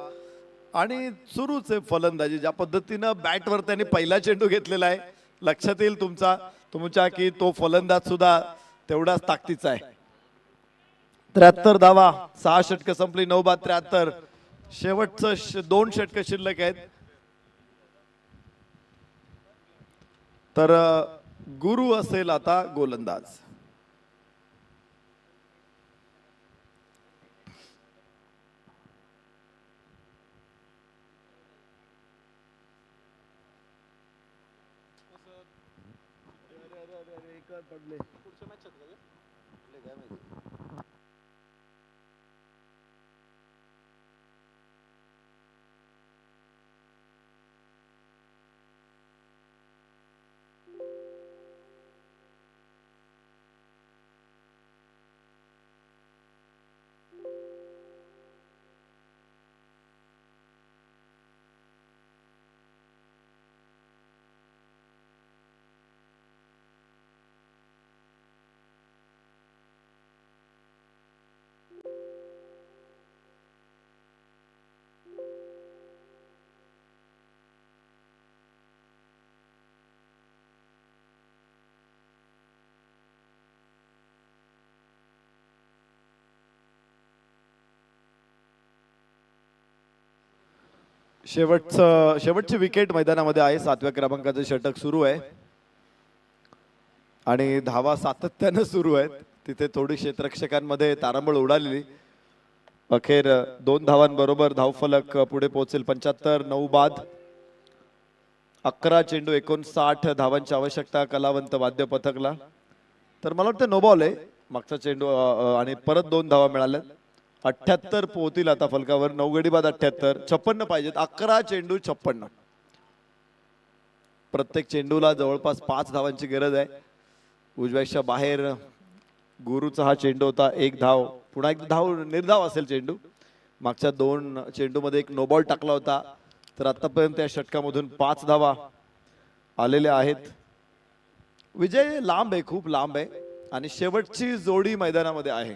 आणि सुरूच आहे फलंदाजी. ज्या पद्धतीनं बॅटवर त्यांनी पहिला चेंडू घेतलेला आहे, लक्षात येईल तुमच्या की तो फलंदाज सुद्धा तेवढाच ताकदीचा आहे. 73 धावा, 6 षटकं संपली. 9 बाद 73. शेवटचं 2 षटकं शिल्लक आहेत. तर गुरु असेल आता गोलंदाज. शेवटची विकेट मैदानामध्ये आहे. 7व्या क्रमांकाचं षटक सुरू आहे आणि धावा सातत्यानं सुरू आहेत. तिथे थोडी क्षेत्ररक्षकांमध्ये तारांबळ उडालेली. अखेर 2 धावांबरोबर धावफलक पुढे पोहोचेल. 75. 9 बाद 11 चेंडू 59 धावांची आवश्यकता कलावंत वाद्य पथकला. तर मला वाटतं नो बॉल आहे मागचा चेंडू आणि परत 2 धावा मिळाल्या. 78 पोहोचतील आता फलकावर. 9 गडी बाद 78. 56 पाहिजेत. 11 चेंडू 56. प्रत्येक चेंडूला जवळपास 5 धावांची गरज आहे. उजव्याच्या बाहेर गुरुचा हा चेंडू होता. 1 धाव. पुन्हा एक धाव निर्धाव असेल चेंडू. मागच्या 2 चेंडूमध्ये एक नो बॉल टाकला होता. तर आतापर्यंत या षटकामधून 5 धावा आलेल्या आहेत. विजय लांब आहे, खूप लांब आहे आणि शेवटची जोडी मैदानामध्ये आहे.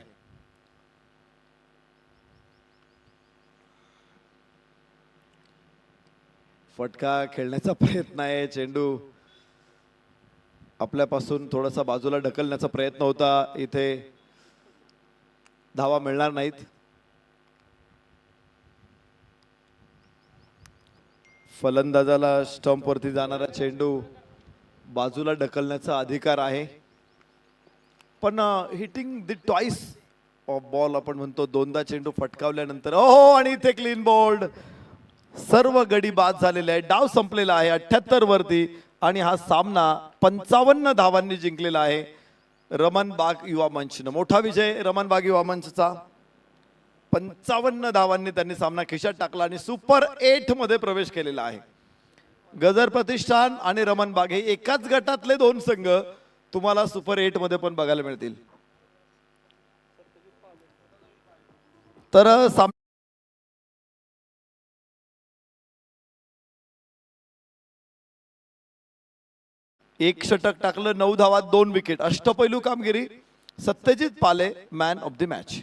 फटका खेळण्याचा प्रयत्न आहे. चेंडू आपल्यापासून थोडासा बाजूला ढकलण्याचा प्रयत्न होता. इथे धावा मिळणार नाहीत. फलंदाजाला स्टंप वरती जाणारा चेंडू बाजूला ढकलण्याचा अधिकार आहे. पण hitting the twice of ball आपण म्हणतो. 2दा चेंडू फटकावल्यानंतर हो आणि इथे क्लीन बोल्ड. सर्व गडी बाद झालेले आहे. डाव संपलेला आहे 78 वरती आणि हा सामना 55 धावांनी जिंकलेला आहे रमन बाग युवा मंचनं. मोठा विजय रमन बाग युवा मंचचा. 55 धावांनी त्यांनी सामना खिशात टाकला आणि सुपर 8 मध्ये प्रवेश केलेला आहे. गजर प्रतिष्ठान आणि रमन बाग हे एकाच गटातले 2 संघ तुम्हाला सुपर 8 मध्ये पण बघायला मिळतील. तर 1 षटक टाकलं, 9 धावात 2 विकेट, अष्टपैलू कामगिरी. सत्यजित पाले मॅन ऑफ द मॅच.